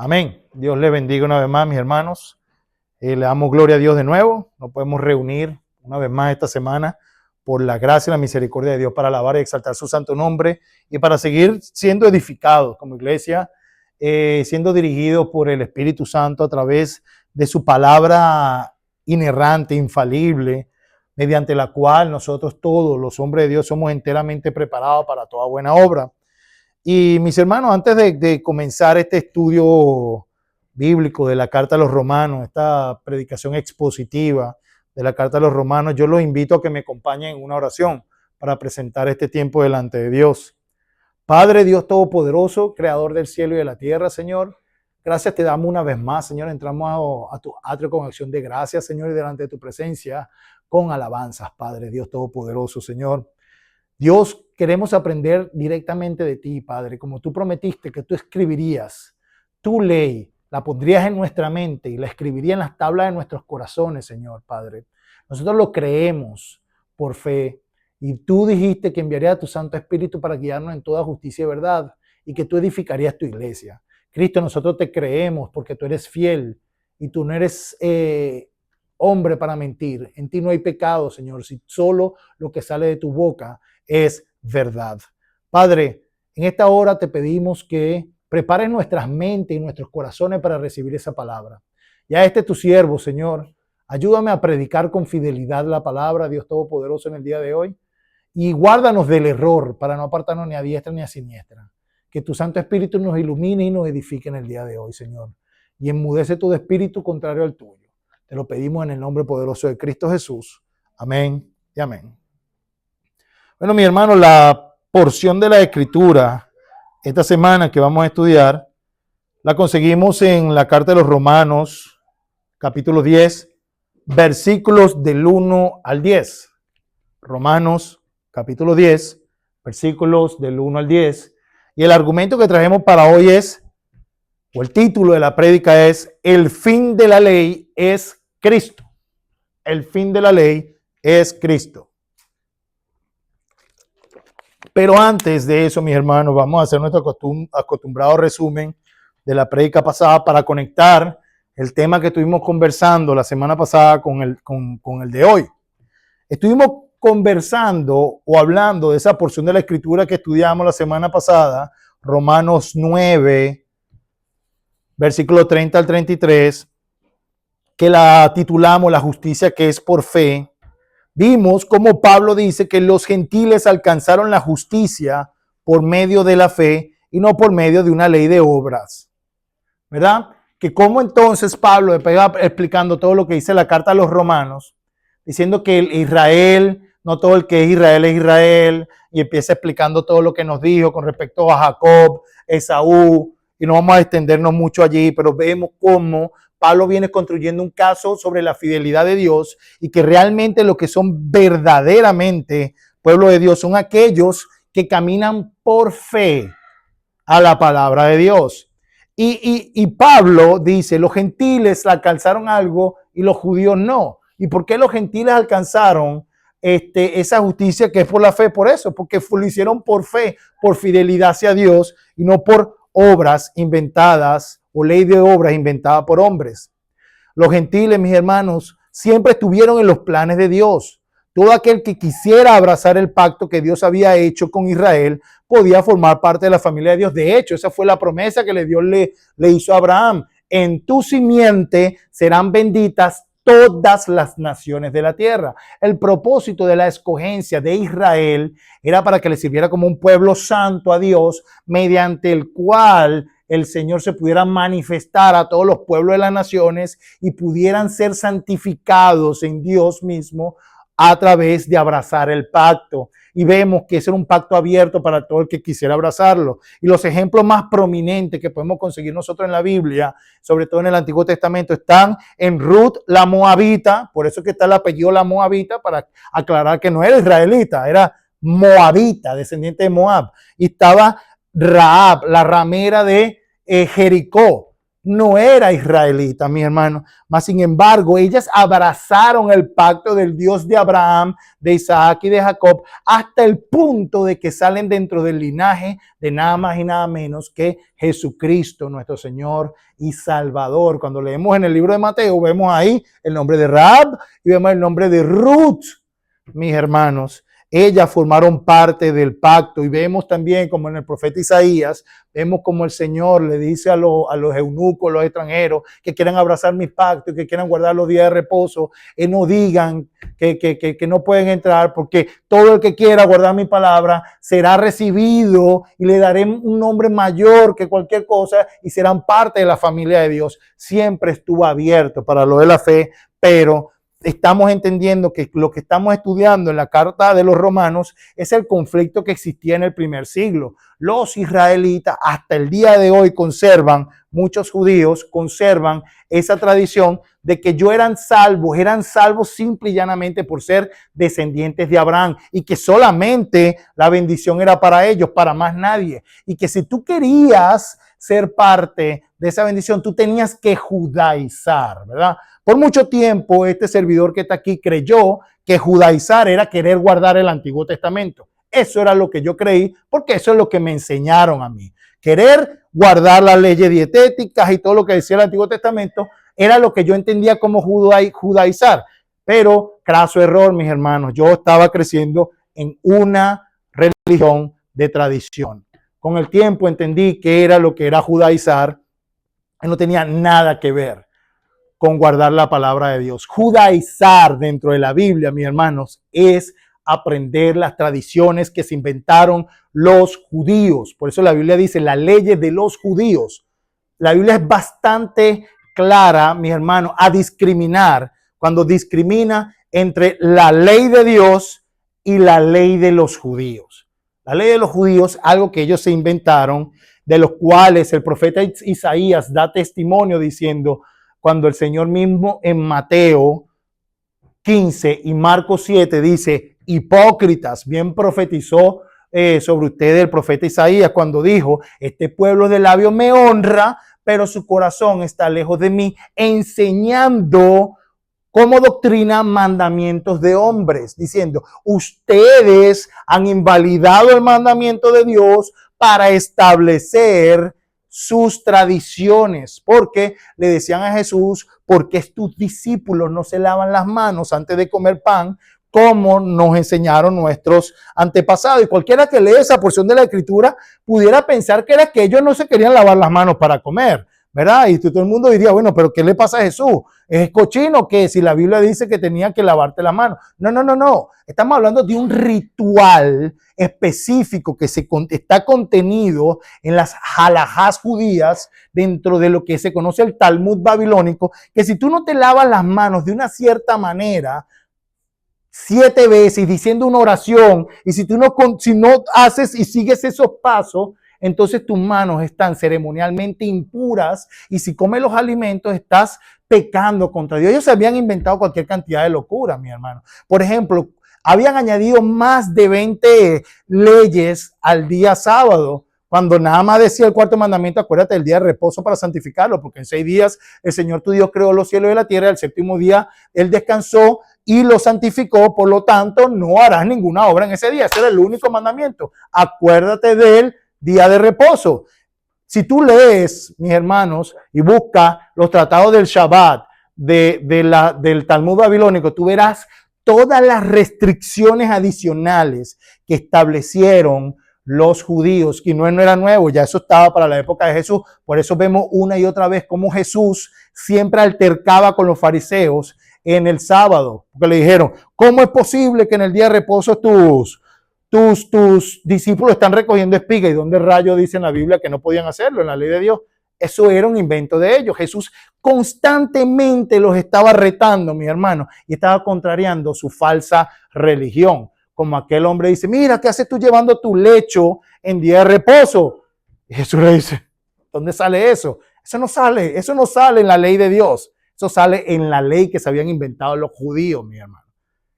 Amén. Dios les bendiga una vez más, mis hermanos. Le damos gloria a Dios de nuevo. Nos podemos reunir una vez más esta semana por la gracia y la misericordia de Dios para alabar y exaltar su santo nombre y para seguir siendo edificados como iglesia, siendo dirigidos por el Espíritu Santo a través de su palabra inerrante, infalible, mediante la cual nosotros todos los hombres de Dios somos enteramente preparados para toda buena obra. Y mis hermanos, antes de comenzar este estudio bíblico de la Carta a los Romanos, esta predicación expositiva de la Carta a los Romanos, yo los invito a que me acompañen en una oración para presentar este tiempo delante de Dios. Padre Dios Todopoderoso, Creador del cielo y de la tierra, Señor, gracias te damos una vez más, Señor. Entramos a tu atrio con acción de gracias, Señor, y delante de tu presencia con alabanzas, Padre Dios Todopoderoso, Señor. Dios, queremos aprender directamente de ti, Padre, como tú prometiste que tú escribirías tu ley, la pondrías en nuestra mente y la escribirías en las tablas de nuestros corazones, Señor, Padre. Nosotros lo creemos por fe y tú dijiste que enviarías a tu Santo Espíritu para guiarnos en toda justicia y verdad y que tú edificarías tu iglesia. Cristo, nosotros te creemos porque tú eres fiel y tú no eres hombre para mentir. En ti no hay pecado, Señor, si solo lo que sale de tu boca es verdad. Padre, en esta hora te pedimos que prepares nuestras mentes y nuestros corazones para recibir esa palabra. Ya tu siervo, Señor, ayúdame a predicar con fidelidad la palabra, Dios Todopoderoso, en el día de hoy. Y guárdanos del error para no apartarnos ni a diestra ni a siniestra. Que tu Santo Espíritu nos ilumine y nos edifique en el día de hoy, Señor. Y enmudece todo espíritu contrario al tuyo. Te lo pedimos en el nombre poderoso de Cristo Jesús. Amén y amén. Bueno, mi hermano, la porción de la Escritura esta semana que vamos a estudiar la conseguimos en la Carta de los Romanos, capítulo 10, versículos del 1 al 10. Romanos, capítulo 10, versículos del 1 al 10. Y el argumento que traemos para hoy es, o el título de la prédica es, el fin de la ley es Cristo. El fin de la ley es Cristo. Pero antes de eso, mis hermanos, vamos a hacer nuestro acostumbrado resumen de la prédica pasada para conectar el tema que estuvimos conversando la semana pasada con el de hoy. Estuvimos conversando o hablando de esa porción de la Escritura que estudiamos la semana pasada, Romanos 9, versículo 30 al 33, que la titulamos La justicia que es por fe. Vimos cómo Pablo dice que los gentiles alcanzaron la justicia por medio de la fe y no por medio de una ley de obras, ¿verdad? Que cómo entonces Pablo pega explicando todo lo que dice la carta a los romanos, diciendo que Israel, no todo el que es Israel, y empieza explicando todo lo que nos dijo con respecto a Jacob, Esaú, y no vamos a extendernos mucho allí, pero vemos cómo Pablo viene construyendo un caso sobre la fidelidad de Dios y que realmente lo que son verdaderamente pueblo de Dios son aquellos que caminan por fe a la palabra de Dios. Y Pablo dice, los gentiles alcanzaron algo y los judíos no. ¿Y por qué los gentiles alcanzaron esa justicia que es por la fe? Por eso, porque lo hicieron por fe, por fidelidad hacia Dios y no por obras inventadas o ley de obras inventada por hombres. Los gentiles, mis hermanos, siempre estuvieron en los planes de Dios. Todo aquel que quisiera abrazar el pacto que Dios había hecho con Israel podía formar parte de la familia de Dios. De hecho, esa fue la promesa que Dios le hizo a Abraham. En tu simiente serán benditas todas las naciones de la tierra. El propósito de la escogencia de Israel era para que le sirviera como un pueblo santo a Dios, mediante el cual el Señor se pudiera manifestar a todos los pueblos de las naciones y pudieran ser santificados en Dios mismo a través de abrazar el pacto. Y vemos que ese era un pacto abierto para todo el que quisiera abrazarlo. Y los ejemplos más prominentes que podemos conseguir nosotros en la Biblia, sobre todo en el Antiguo Testamento, están en Ruth la Moabita. Por eso que está el apellido la Moabita, para aclarar que no era israelita, era moabita, descendiente de Moab. Y estaba Rahab, la ramera de Jericó. no era israelita, mi hermano, mas sin embargo, ellas abrazaron el pacto del Dios de Abraham, de Isaac y de Jacob, hasta el punto de que salen dentro del linaje de nada más y nada menos que Jesucristo, nuestro Señor y Salvador. Cuando leemos en el libro de Mateo, vemos ahí el nombre de Rahab y vemos el nombre de Ruth, mis hermanos. Ellas formaron parte del pacto y vemos también como en el profeta Isaías, vemos como el Señor le dice a los eunucos, los extranjeros que quieran abrazar mis pactos, que quieran guardar los días de reposo, no digan que no pueden entrar, porque todo el que quiera guardar mi palabra será recibido y le daré un nombre mayor que cualquier cosa y serán parte de la familia de Dios. Siempre estuvo abierto para lo de la fe, pero estamos entendiendo que lo que estamos estudiando en la carta de los romanos es el conflicto que existía en el primer siglo. Los israelitas hasta el día de hoy conservan, muchos judíos conservan esa tradición de que eran salvos simple y llanamente por ser descendientes de Abraham y que solamente la bendición era para ellos, para más nadie. Y que si tú querías ser parte de esa bendición, tú tenías que judaizar, ¿verdad? Por mucho tiempo, este servidor que está aquí creyó que judaizar era querer guardar el Antiguo Testamento. Eso era lo que yo creí, porque eso es lo que me enseñaron a mí. Querer guardar las leyes dietéticas y todo lo que decía el Antiguo Testamento era lo que yo entendía como judaizar. Pero, craso error, mis hermanos, yo estaba creciendo en una religión de tradición. Con el tiempo entendí que era lo que era judaizar y no tenía nada que ver con guardar la palabra de Dios. Judaizar dentro de la Biblia, mis hermanos, es aprender las tradiciones que se inventaron los judíos. Por eso la Biblia dice las leyes de los judíos. La Biblia es bastante clara, mis hermanos, a discriminar, cuando discrimina entre la ley de Dios y la ley de los judíos. La ley de los judíos, algo que ellos se inventaron, de los cuales el profeta Isaías da testimonio diciendo, cuando el Señor mismo en Mateo 15 y Marcos 7 dice, hipócritas, bien profetizó sobre ustedes el profeta Isaías cuando dijo, este pueblo de labios me honra, pero su corazón está lejos de mí, enseñando como doctrina mandamientos de hombres, diciendo, ustedes han invalidado el mandamiento de Dios para establecer sus tradiciones, porque le decían a Jesús, ¿por qué tus discípulos no se lavan las manos antes de comer pan, como nos enseñaron nuestros antepasados? Y cualquiera que lee esa porción de la Escritura pudiera pensar que era que ellos no se querían lavar las manos para comer, ¿verdad? Y todo el mundo diría, bueno, pero ¿qué le pasa a Jesús? ¿Es cochino que si la Biblia dice que tenía que lavarte las manos? No. Estamos hablando de un ritual específico que está contenido en las halajás judías dentro de lo que se conoce el Talmud babilónico, que si tú no te lavas las manos de una cierta manera, 7 veces diciendo una oración, y si no haces y sigues esos pasos, entonces tus manos están ceremonialmente impuras y si comes los alimentos estás pecando contra Dios. Ellos se habían inventado cualquier cantidad de locura, mi hermano. Por ejemplo, habían añadido más de 20 leyes al día sábado, cuando nada más decía el cuarto mandamiento, acuérdate del día de reposo para santificarlo, porque en 6 días el Señor tu Dios creó los cielos y la tierra, el séptimo día Él descansó y lo santificó, por lo tanto no harás ninguna obra en ese día. Ese era el único mandamiento. Acuérdate del día de reposo. Si tú lees, mis hermanos, y buscas los tratados del Shabbat, del Talmud babilónico, tú verás todas las restricciones adicionales que establecieron los judíos, y no era nuevo, ya eso estaba para la época de Jesús. Por eso vemos una y otra vez cómo Jesús siempre altercaba con los fariseos en el sábado, porque le dijeron, ¿cómo es posible que en el día de reposo tus discípulos están recogiendo espigas? ¿Y dónde rayos dice en la Biblia que no podían hacerlo en la ley de Dios? Eso era un invento de ellos. Jesús constantemente los estaba retando, mis hermanos, y estaba contrariando su falsa religión. Como aquel hombre dice, mira, ¿qué haces tú llevando tu lecho en día de reposo? Y Jesús le dice, ¿dónde sale eso? Eso no sale en la ley de Dios. Eso sale en la ley que se habían inventado los judíos, mi hermano.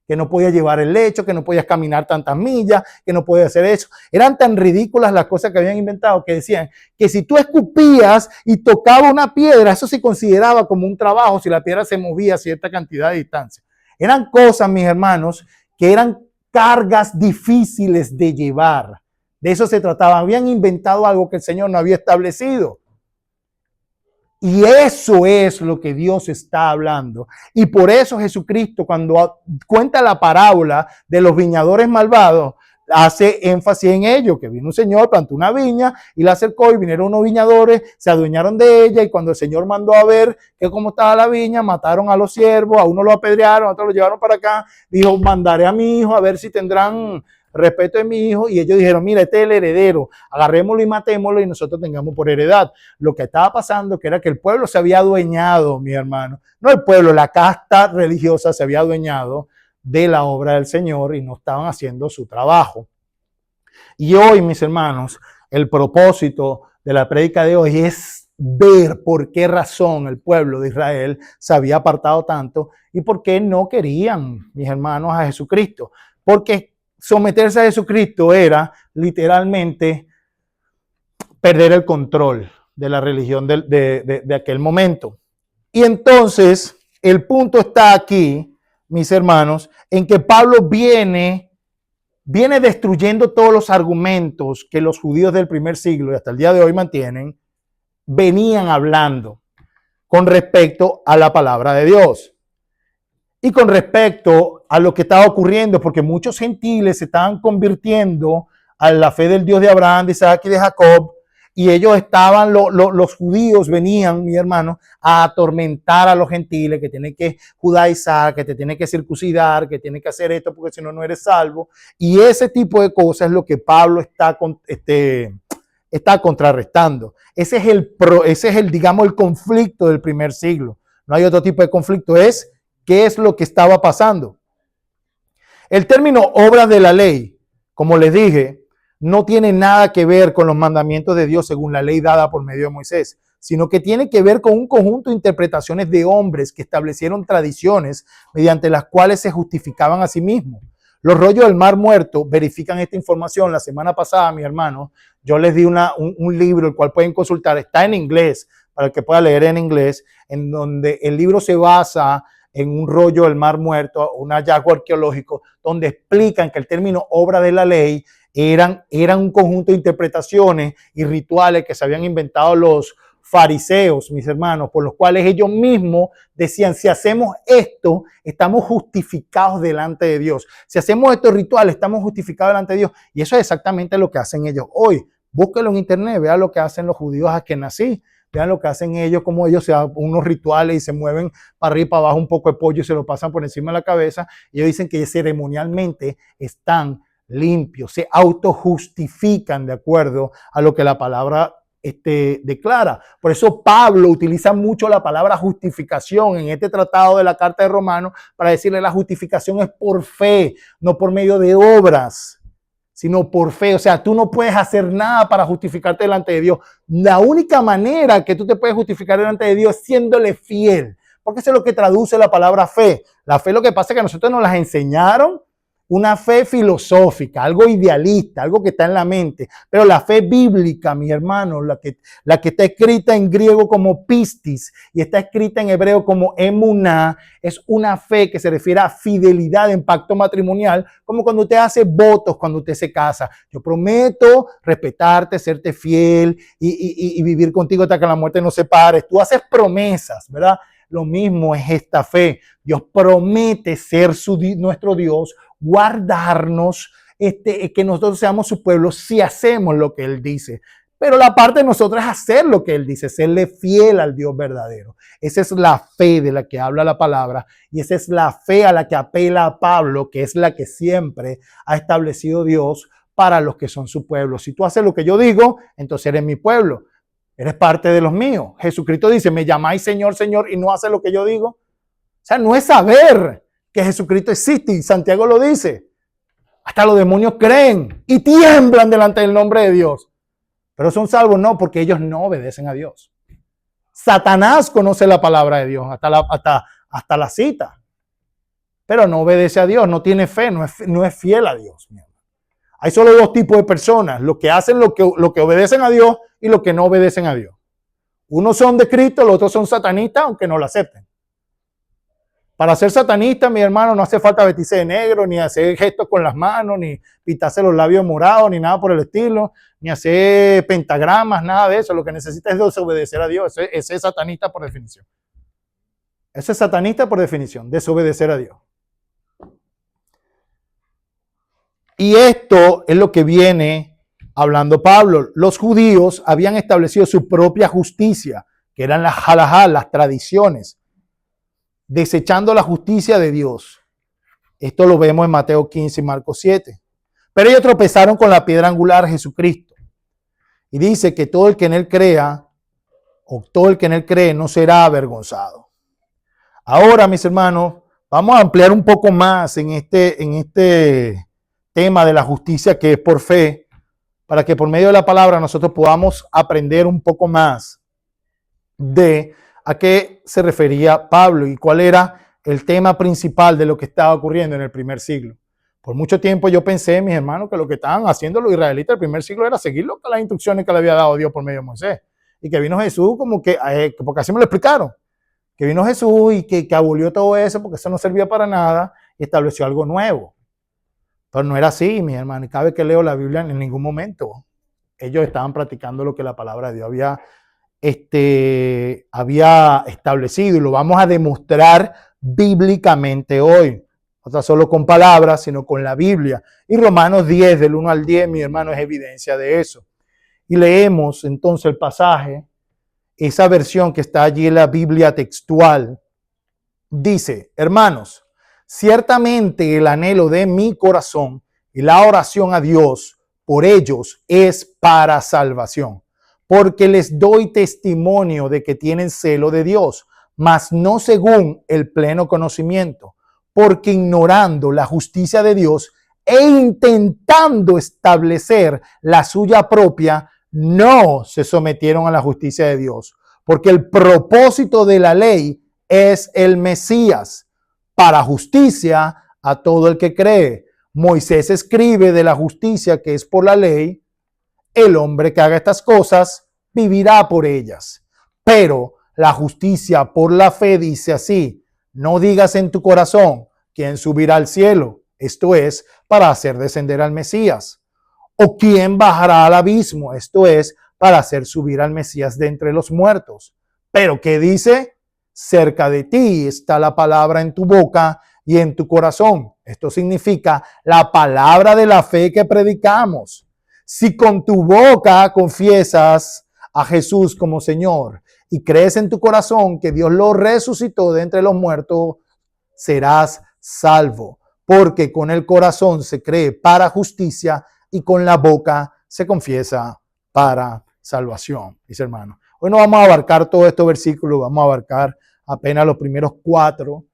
que no podías llevar el lecho, que no podías caminar tantas millas, que no podías hacer eso. Eran tan ridículas las cosas que habían inventado que decían que si tú escupías y tocabas una piedra, eso se consideraba como un trabajo si la piedra se movía a cierta cantidad de distancia. Eran cosas, mis hermanos, que eran cargas difíciles de llevar. De eso se trataba. Habían inventado algo que el Señor no había establecido. Y eso es lo que Dios está hablando. Y por eso Jesucristo, cuando cuenta la parábola de los viñadores malvados, hace énfasis en ello, que vino un señor, plantó una viña y la acercó y vinieron unos viñadores, se adueñaron de ella y cuando el Señor mandó a ver que cómo estaba la viña, mataron a los siervos, a uno lo apedrearon, a otro lo llevaron para acá, dijo, mandaré a mi hijo a ver si tendrán respeto de mi hijo, y ellos dijeron, mira, este es el heredero, agarrémoslo y matémoslo y nosotros tengamos por heredad. Lo que estaba pasando que era que el pueblo se había adueñado, mi hermano, no el pueblo, la casta religiosa se había adueñado de la obra del Señor y no estaban haciendo su trabajo. Y hoy, mis hermanos, el propósito de la prédica de hoy es ver por qué razón el pueblo de Israel se había apartado tanto y por qué no querían, mis hermanos, a Jesucristo. Porque someterse a Jesucristo era literalmente perder el control de la religión de aquel momento. Y entonces el punto está aquí, mis hermanos, en que Pablo viene destruyendo todos los argumentos que los judíos del primer siglo y hasta el día de hoy mantienen, venían hablando con respecto a la palabra de Dios. Y con respecto a lo que estaba ocurriendo, porque muchos gentiles se estaban convirtiendo a la fe del Dios de Abraham, de Isaac y de Jacob, y ellos estaban, los judíos venían, mi hermano, a atormentar a los gentiles, que tienen que judaizar, que te tienen que circuncidar, que tienen que hacer esto porque si no, no eres salvo. Y ese tipo de cosas es lo que Pablo está contrarrestando. Ese es el, digamos, el conflicto del primer siglo. No hay otro tipo de conflicto, es qué es lo que estaba pasando. El término obras de la ley, como les dije, no tiene nada que ver con los mandamientos de Dios según la ley dada por medio de Moisés, sino que tiene que ver con un conjunto de interpretaciones de hombres que establecieron tradiciones mediante las cuales se justificaban a sí mismos. Los rollos del Mar Muerto verifican esta información. La semana pasada, mi hermano, yo les di un libro, el cual pueden consultar, está en inglés, para el que pueda leer en inglés, en donde el libro se basa en un rollo del Mar Muerto, un hallazgo arqueológico, donde explican que el término obra de la ley eran un conjunto de interpretaciones y rituales que se habían inventado los fariseos, mis hermanos, por los cuales ellos mismos decían, si hacemos esto, estamos justificados delante de Dios. Si hacemos estos rituales, estamos justificados delante de Dios. Y eso es exactamente lo que hacen ellos hoy. Búsquelo en internet, vean lo que hacen los judíos askenazí. Vean lo que hacen ellos, como ellos se dan unos rituales y se mueven para arriba y para abajo un poco de pollo y se lo pasan por encima de la cabeza. Y ellos dicen que ceremonialmente están limpios, se autojustifican de acuerdo a lo que la palabra declara. Por eso Pablo utiliza mucho la palabra justificación en este tratado de la carta de Romanos para decirle la justificación es por fe, no por medio de obras, sino por fe. O sea, tú no puedes hacer nada para justificarte delante de Dios. La única manera que tú te puedes justificar delante de Dios es siéndole fiel, porque eso es lo que traduce la palabra fe. La fe, lo que pasa es que a nosotros nos las enseñaron una fe filosófica, algo idealista, algo que está en la mente. Pero la fe bíblica, mi hermano, la que está escrita en griego como pistis y está escrita en hebreo como emuná, es una fe que se refiere a fidelidad en pacto matrimonial, como cuando usted hace votos, cuando usted se casa. Yo prometo respetarte, serte fiel y vivir contigo hasta que la muerte nos separe. Tú haces promesas, ¿verdad? Lo mismo es esta fe. Dios promete ser nuestro Dios, guardarnos, que nosotros seamos su pueblo si hacemos lo que Él dice. Pero la parte de nosotros es hacer lo que Él dice, serle fiel al Dios verdadero. Esa es la fe de la que habla la palabra y esa es la fe a la que apela a Pablo, que es la que siempre ha establecido Dios para los que son su pueblo. Si tú haces lo que yo digo, entonces eres mi pueblo. Eres parte de los míos. Jesucristo dice, me llamáis Señor, Señor, y no hace lo que yo digo. O sea, no es saber que Jesucristo existe, y Santiago lo dice. Hasta los demonios creen y tiemblan delante del nombre de Dios. Pero son salvos no, porque ellos no obedecen a Dios. Satanás conoce la palabra de Dios, hasta la cita. pero no obedece a Dios, no tiene fe, no es fiel a Dios. Hay solo dos tipos de personas, los que hacen lo que obedecen a Dios y los que no obedecen a Dios. Unos son de Cristo, los otros son satanistas, aunque no lo acepten. Para ser satanista, mi hermano, no hace falta vestirse de negro, ni hacer gestos con las manos, ni pintarse los labios morados, ni nada por el estilo, ni hacer pentagramas, nada de eso. Lo que necesita es desobedecer a Dios. Ese es satanista por definición. Ese es satanista por definición, desobedecer a Dios. Y esto es lo que viene hablando Pablo. Los judíos habían establecido su propia justicia, que eran las halajá, las tradiciones, desechando la justicia de Dios. Esto lo vemos en Mateo 15 y Marcos 7. Pero ellos tropezaron con la piedra angular, Jesucristo. Y dice que todo el que en él crea, o todo el que en él cree, no será avergonzado. Ahora, mis hermanos, vamos a ampliar un poco más en este tema de la justicia que es por fe, para que por medio de la palabra nosotros podamos aprender un poco más de a qué se refería Pablo y cuál era el tema principal de lo que estaba ocurriendo en el primer siglo. Por mucho tiempo yo pensé, mis hermanos, que lo que estaban haciendo los israelitas del primer siglo era seguir las instrucciones que le había dado Dios por medio de Moisés. Y que vino Jesús como que, porque así me lo explicaron, que vino Jesús y que abolió todo eso porque eso no servía para nada y estableció algo nuevo. Pero no era así, mis hermanos. Cada vez que leo la Biblia, en ningún momento ellos estaban practicando lo que la palabra de Dios había establecido, y lo vamos a demostrar bíblicamente hoy. No solo con palabras, sino con la Biblia. Y Romanos 10, del 1 al 10, mi hermano, es evidencia de eso. Y leemos entonces el pasaje, esa versión que está allí en la Biblia textual. Dice: hermanos, ciertamente el anhelo de mi corazón y la oración a Dios por ellos es para salvación, porque les doy testimonio de que tienen celo de Dios, mas no según el pleno conocimiento, porque ignorando la justicia de Dios e intentando establecer la suya propia, no se sometieron a la justicia de Dios, porque el propósito de la ley es el Mesías, para justicia a todo el que cree. Moisés escribe de la justicia que es por la ley: el hombre que haga estas cosas vivirá por ellas. Pero la justicia por la fe dice así: no digas en tu corazón, ¿quién subirá al cielo? Esto es, para hacer descender al Mesías. ¿O quién bajará al abismo? Esto es, para hacer subir al Mesías de entre los muertos. Pero ¿qué dice? Cerca de ti está la palabra en tu boca y en tu corazón. Esto significa la palabra de la fe que predicamos. Si con tu boca confiesas a Jesús como Señor y crees en tu corazón que Dios lo resucitó de entre los muertos, serás salvo. Porque con el corazón se cree para justicia y con la boca se confiesa para salvación. Mis hermanos, hoy no vamos a abarcar todos estos versículos, vamos a abarcar apenas los primeros 4,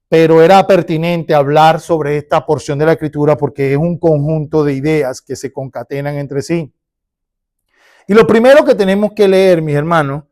pero era pertinente hablar sobre esta porción de la Escritura porque es un conjunto de ideas que se concatenan entre sí. Y lo primero que tenemos que leer, mis hermanos,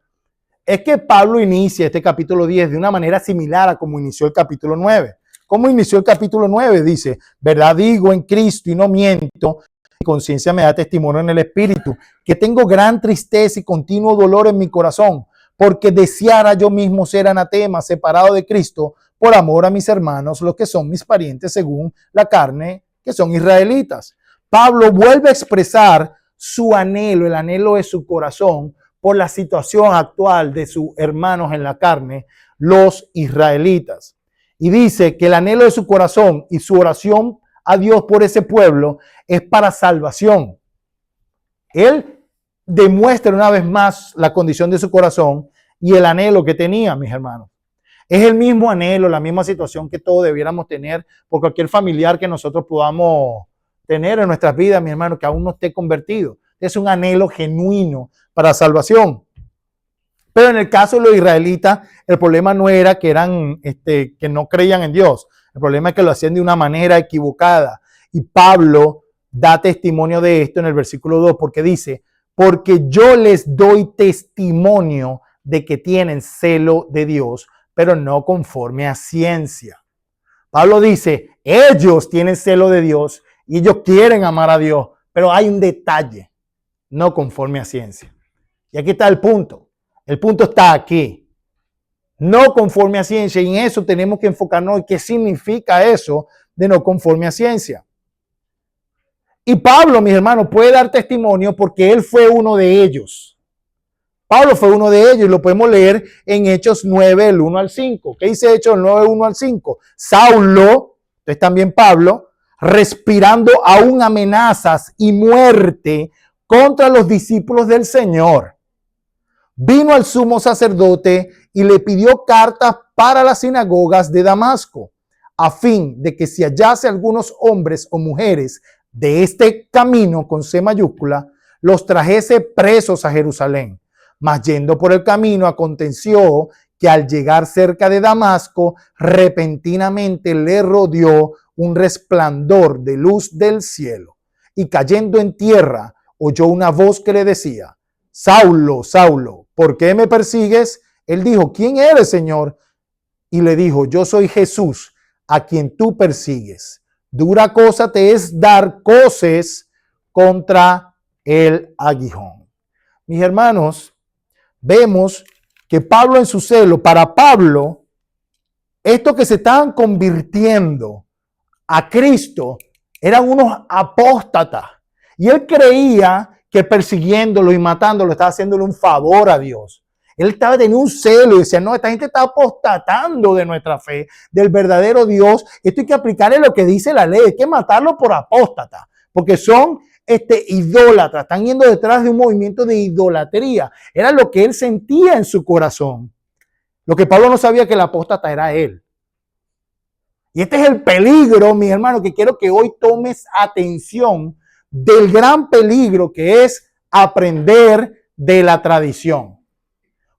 es que Pablo inicia este capítulo 10 de una manera similar a como inició el capítulo 9. ¿Cómo inició el capítulo 9? Dice: verdad digo en Cristo y no miento, mi conciencia me da testimonio en el Espíritu, que tengo gran tristeza y continuo dolor en mi corazón, porque deseara yo mismo ser anatema, separado de Cristo, por amor a mis hermanos, los que son mis parientes según la carne, que son israelitas. Pablo vuelve a expresar su anhelo, el anhelo de su corazón, por la situación actual de sus hermanos en la carne, los israelitas. Y dice que el anhelo de su corazón y su oración a Dios por ese pueblo es para salvación. Él demuestra una vez más la condición de su corazón y el anhelo que tenía, mis hermanos. Es el mismo anhelo, la misma situación que todos debiéramos tener por cualquier familiar que nosotros podamos tener en nuestras vidas, mi hermano, que aún no esté convertido. Es un anhelo genuino para salvación. Pero en el caso de los israelitas, el problema no era que que no creían en Dios. El problema es que lo hacían de una manera equivocada. Y Pablo da testimonio de esto en el versículo 2, porque dice: porque yo les doy testimonio de que tienen celo de Dios, pero no conforme a ciencia. Pablo dice, ellos tienen celo de Dios y ellos quieren amar a Dios, pero hay un detalle, no conforme a ciencia. Y aquí está el punto. El punto está aquí. No conforme a ciencia, y en eso tenemos que enfocarnos. ¿Qué significa eso de no conforme a ciencia? Y Pablo, mis hermanos, puede dar testimonio porque él fue uno de ellos. Pablo fue uno de ellos y lo podemos leer en Hechos 9, el 1 al 5. ¿Qué dice Hechos 9, 1 al 5? Saulo, entonces también Pablo, respirando aún amenazas y muerte contra los discípulos del Señor, vino al sumo sacerdote y le pidió cartas para las sinagogas de Damasco, a fin de que si hallase algunos hombres o mujeres de este camino con C mayúscula, los trajese presos a Jerusalén. Mas yendo por el camino aconteció que al llegar cerca de Damasco, repentinamente le rodeó un resplandor de luz del cielo. Y cayendo en tierra, oyó una voz que le decía, Saulo, Saulo, ¿por qué me persigues? Él dijo, ¿quién eres, Señor? Y le dijo, yo soy Jesús, a quien tú persigues. Dura cosa te es dar coces contra el aguijón. Mis hermanos, vemos que Pablo en su celo, para Pablo, estos que se estaban convirtiendo a Cristo eran unos apóstatas. Y él creía que persiguiéndolo y matándolo estaba haciéndole un favor a Dios. Él estaba teniendo un celo y decía, no, esta gente está apostatando de nuestra fe, del verdadero Dios. Esto hay que aplicarle lo que dice la ley, hay que matarlo por apóstata, porque son idólatras, están yendo detrás de un movimiento de idolatría. Era lo que él sentía en su corazón. Lo que Pablo no sabía, que el apóstata era él. Y este es el peligro, mi hermano, que quiero que hoy tomes atención del gran peligro que es aprender de la tradición.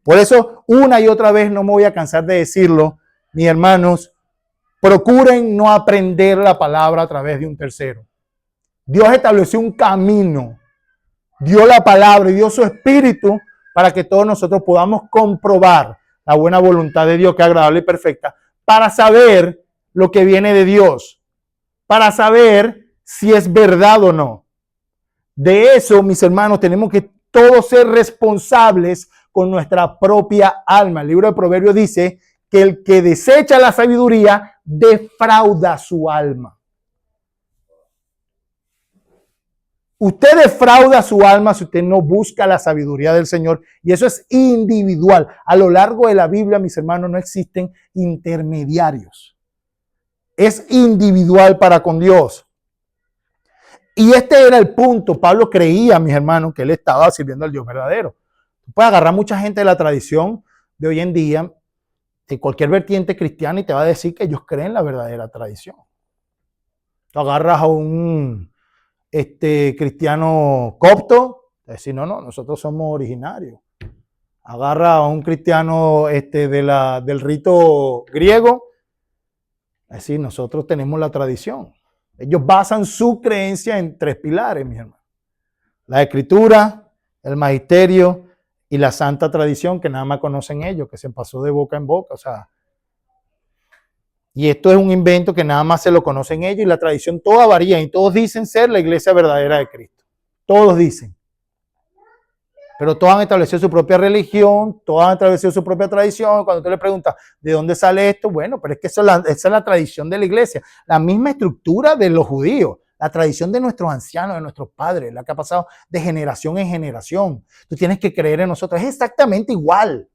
Por eso, una y otra vez, no me voy a cansar de decirlo, mis hermanos, procuren no aprender la palabra a través de un tercero. Dios estableció un camino, dio la palabra y dio su espíritu para que todos nosotros podamos comprobar la buena voluntad de Dios, que es agradable y perfecta, para saber lo que viene de Dios, para saber si es verdad o no. De eso, mis hermanos, tenemos que todos ser responsables con nuestra propia alma. El libro de Proverbios dice que el que desecha la sabiduría defrauda su alma. Usted defrauda su alma si usted no busca la sabiduría del Señor, y eso es individual. A lo largo de la Biblia, mis hermanos, no existen intermediarios. Es individual para con Dios. Y este era el punto. Pablo creía, mis hermanos, que él estaba sirviendo al Dios verdadero. Puedes agarrar mucha gente de la tradición de hoy en día, de cualquier vertiente cristiana, y te va a decir que ellos creen la verdadera tradición. Tú agarras a un cristiano copto, decir, no, nosotros somos originarios. Agarra a un cristiano del rito griego, decir, nosotros tenemos la tradición. Ellos basan su creencia en 3 pilares, mis hermanos. La escritura, el magisterio y la santa tradición, que nada más conocen ellos, que se pasó de boca en boca. O sea, y esto es un invento que nada más se lo conocen ellos, y la tradición toda varía, y todos dicen ser la iglesia verdadera de Cristo. Todos dicen. Pero todos han establecido su propia religión, todos han establecido su propia tradición. Cuando tú le preguntas, ¿de dónde sale esto? Bueno, pero es que esa es la tradición de la iglesia. La misma estructura de los judíos, la tradición de nuestros ancianos, de nuestros padres, la que ha pasado de generación en generación. Tú tienes que creer en nosotros. Es exactamente igual.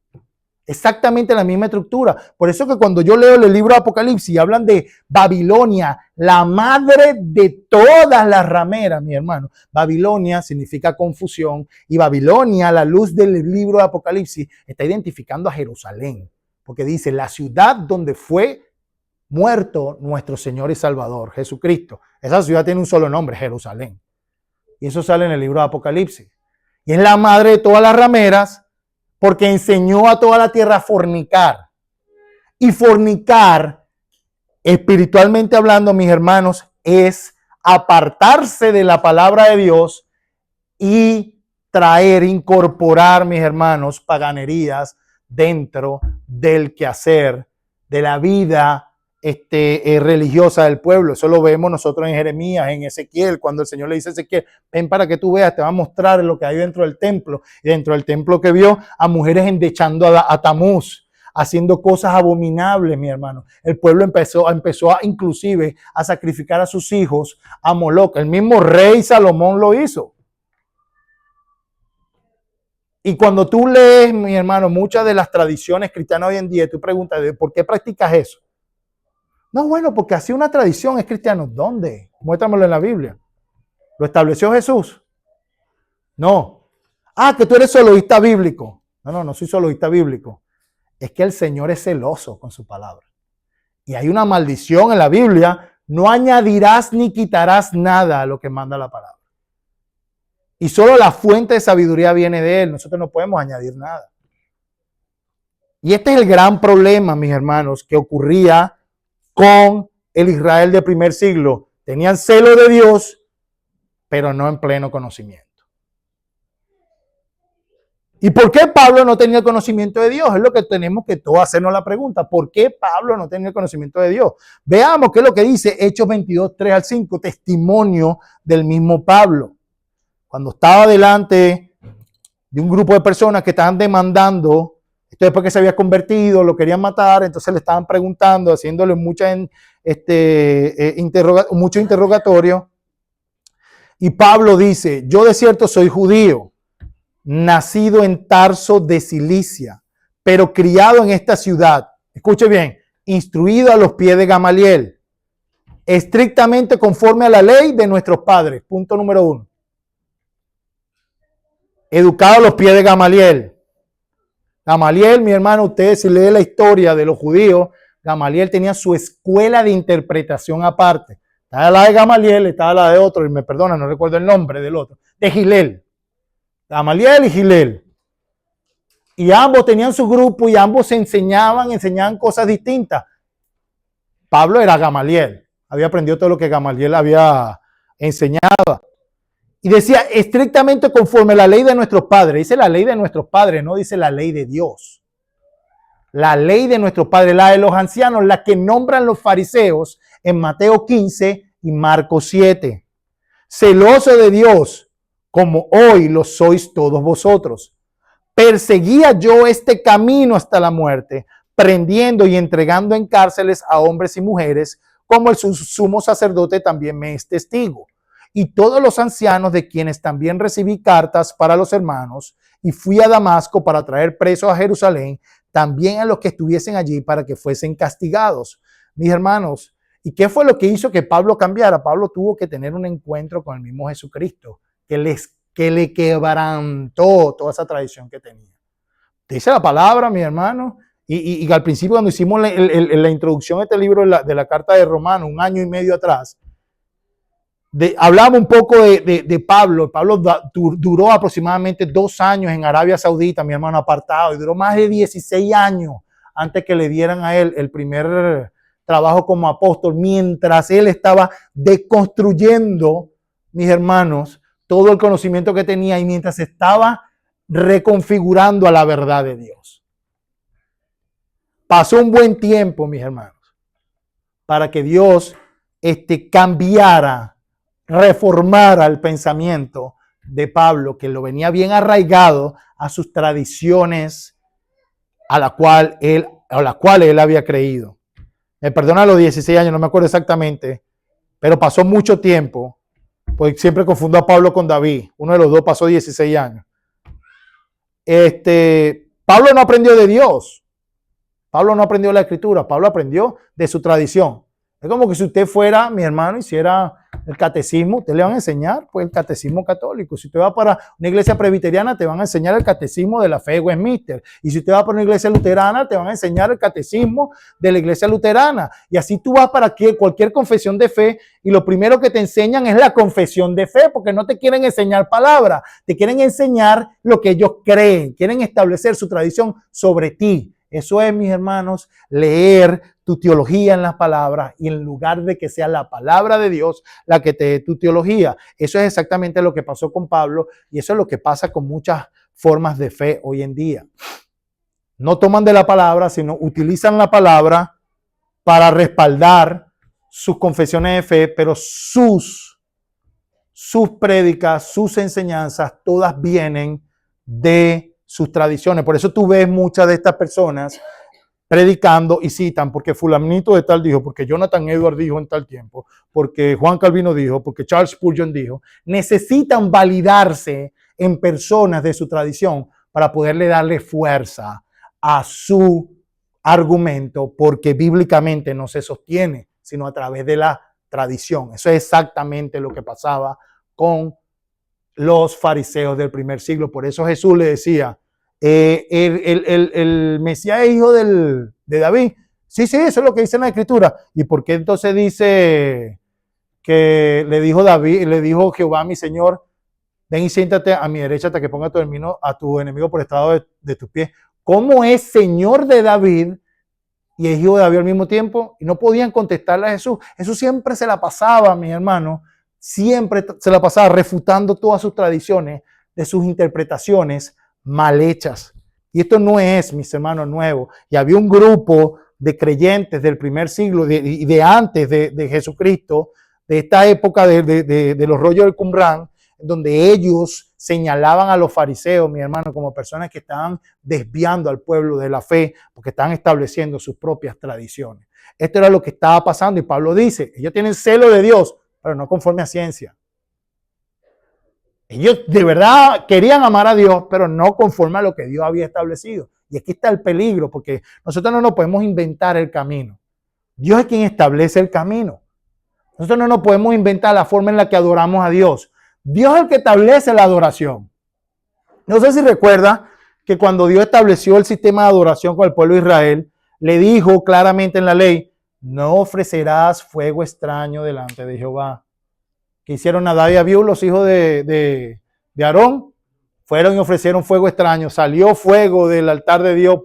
Exactamente la misma estructura. Por eso que cuando yo leo el libro de Apocalipsis y hablan de Babilonia, la madre de todas las rameras, mi hermano. Babilonia significa confusión, y Babilonia, la luz del libro de Apocalipsis, está identificando a Jerusalén, porque dice la ciudad donde fue muerto nuestro Señor y Salvador, Jesucristo. Esa ciudad tiene un solo nombre, Jerusalén. Y eso sale en el libro de Apocalipsis. Y es la madre de todas las rameras, porque enseñó a toda la tierra a fornicar. Y fornicar, espiritualmente hablando, mis hermanos, es apartarse de la palabra de Dios y incorporar, mis hermanos, paganerías dentro del quehacer de la vida religiosa del pueblo. Eso lo vemos nosotros en Jeremías, en Ezequiel, cuando el Señor le dice a Ezequiel, ven para que tú veas, te va a mostrar lo que hay dentro del templo. Y dentro del templo que vio a mujeres endechando a Tamuz, haciendo cosas abominables, mi hermano. El pueblo empezó inclusive a sacrificar a sus hijos a Moloc. El mismo rey Salomón lo hizo. Y cuando tú lees, mi hermano, muchas de las tradiciones cristianas hoy en día, tú preguntas, ¿por qué practicas eso? No, bueno, porque así una tradición es cristiano. ¿Dónde? Muéstramelo en la Biblia. ¿Lo estableció Jesús? No. Ah, que tú eres soloísta bíblico. No soy soloísta bíblico. Es que el Señor es celoso con su palabra. Y hay una maldición en la Biblia. No añadirás ni quitarás nada a lo que manda la palabra. Y solo la fuente de sabiduría viene de Él. Nosotros no podemos añadir nada. Y este es el gran problema, mis hermanos, que ocurría con el Israel del primer siglo. Tenían celo de Dios, pero no en pleno conocimiento. ¿Y por qué Pablo no tenía el conocimiento de Dios? Es lo que tenemos que todos hacernos la pregunta. ¿Por qué Pablo no tenía el conocimiento de Dios? Veamos qué es lo que dice Hechos 22, 3 al 5, testimonio del mismo Pablo. Cuando estaba delante de un grupo de personas que estaban demandando, esto después que se había convertido, lo querían matar, entonces le estaban preguntando, haciéndole mucho interrogatorio. Y Pablo dice, yo de cierto soy judío, nacido en Tarso de Cilicia, pero criado en esta ciudad. Escuche bien, instruido a los pies de Gamaliel, estrictamente conforme a la ley de nuestros padres. Punto número 1. Educado a los pies de Gamaliel. Gamaliel, mi hermano, ustedes si leen la historia de los judíos, Gamaliel tenía su escuela de interpretación aparte. Estaba la de Gamaliel, estaba la de otro, y me perdona, no recuerdo el nombre del otro, de Gilel. Gamaliel y Gilel. Y ambos tenían su grupo y ambos enseñaban cosas distintas. Pablo era Gamaliel, había aprendido todo lo que Gamaliel había enseñado. Y decía, estrictamente conforme a la ley de nuestros padres. Dice la ley de nuestros padres, no dice la ley de Dios. La ley de nuestros padres, la de los ancianos, la que nombran los fariseos en Mateo 15 y Marcos 7. Celoso de Dios, como hoy lo sois todos vosotros. Perseguía yo este camino hasta la muerte, prendiendo y entregando en cárceles a hombres y mujeres, como el sumo sacerdote también me es testigo. Y todos los ancianos de quienes también recibí cartas para los hermanos, y fui a Damasco para traer presos a Jerusalén, también a los que estuviesen allí para que fuesen castigados. Mis hermanos, ¿y qué fue lo que hizo que Pablo cambiara? Pablo tuvo que tener un encuentro con el mismo Jesucristo, que le quebrantó toda esa tradición que tenía. Dice la palabra, mi hermano, y al principio cuando hicimos la introducción a este libro de la carta de Romanos, 1 año y medio atrás, hablamos un poco de Pablo. Pablo duró aproximadamente 2 años en Arabia Saudita, mi hermano, apartado, y duró más de 16 años antes que le dieran a él el primer trabajo como apóstol, mientras él estaba deconstruyendo, mis hermanos, todo el conocimiento que tenía y mientras estaba reconfigurando a la verdad de Dios. Pasó un buen tiempo, mis hermanos, para que Dios cambiara, reformara el pensamiento de Pablo, que lo venía bien arraigado a sus tradiciones a la cual él había creído. Me perdona los 16 años, no me acuerdo exactamente, pero pasó mucho tiempo, pues siempre confundo a Pablo con David. Uno de los dos pasó 16 años. Pablo no aprendió de Dios. Pablo no aprendió la escritura. Pablo aprendió de su tradición. Es como que si usted fuera, mi hermano, hiciera el catecismo, te le van a enseñar pues el catecismo católico. Si usted va para una iglesia presbiteriana, te van a enseñar el catecismo de la fe de Westminster. Y si usted va para una iglesia luterana, te van a enseñar el catecismo de la iglesia luterana. Y así tú vas para cualquier confesión de fe y lo primero que te enseñan es la confesión de fe, porque no te quieren enseñar palabras, te quieren enseñar lo que ellos creen, quieren establecer su tradición sobre ti. Eso es, mis hermanos, leer tu teología en las palabras y en lugar de que sea la palabra de Dios la que te dé tu teología. Eso es exactamente lo que pasó con Pablo y eso es lo que pasa con muchas formas de fe hoy en día. No toman de la palabra, sino utilizan la palabra para respaldar sus confesiones de fe, pero sus prédicas, sus enseñanzas, todas vienen de sus tradiciones. Por eso tú ves muchas de estas personas predicando y citan, porque fulanito de tal dijo, porque Jonathan Edwards dijo en tal tiempo, porque Juan Calvino dijo, porque Charles Spurgeon dijo. Necesitan validarse en personas de su tradición para poderle darle fuerza a su argumento, porque bíblicamente no se sostiene, sino a través de la tradición. Eso es exactamente lo que pasaba con los fariseos del primer siglo. Por eso Jesús le decía, el Mesías es hijo de David. Sí, eso es lo que dice en la Escritura. ¿Y por qué entonces dice que le dijo David, le dijo Jehová mi Señor, ven y siéntate a mi derecha hasta que ponga a tu enemigo por estado de tus pies? ¿Cómo es Señor de David y es hijo de David al mismo tiempo? Y no podían contestarle a Jesús. Jesús siempre se la pasaba, mi hermano, siempre se la pasaba refutando todas sus tradiciones de sus interpretaciones mal hechas. Y esto no es, mis hermanos, nuevo. Y había un grupo de creyentes del primer siglo y de antes de Jesucristo, de esta época de los rollos del Qumran, donde ellos señalaban a los fariseos, mi hermano, como personas que estaban desviando al pueblo de la fe porque estaban estableciendo sus propias tradiciones. Esto era lo que estaba pasando y Pablo dice, ellos tienen celo de Dios, pero no conforme a ciencia. Ellos de verdad querían amar a Dios, pero no conforme a lo que Dios había establecido. Y aquí está el peligro, porque nosotros no nos podemos inventar el camino. Dios es quien establece el camino. Nosotros no nos podemos inventar la forma en la que adoramos a Dios. Dios es el que establece la adoración. No sé si recuerda que cuando Dios estableció el sistema de adoración con el pueblo de Israel, le dijo claramente en la ley, no ofrecerás fuego extraño delante de Jehová. Que hicieron Nadab y Abiú, los hijos de Aarón, fueron y ofrecieron fuego extraño. Salió fuego del altar de Dios.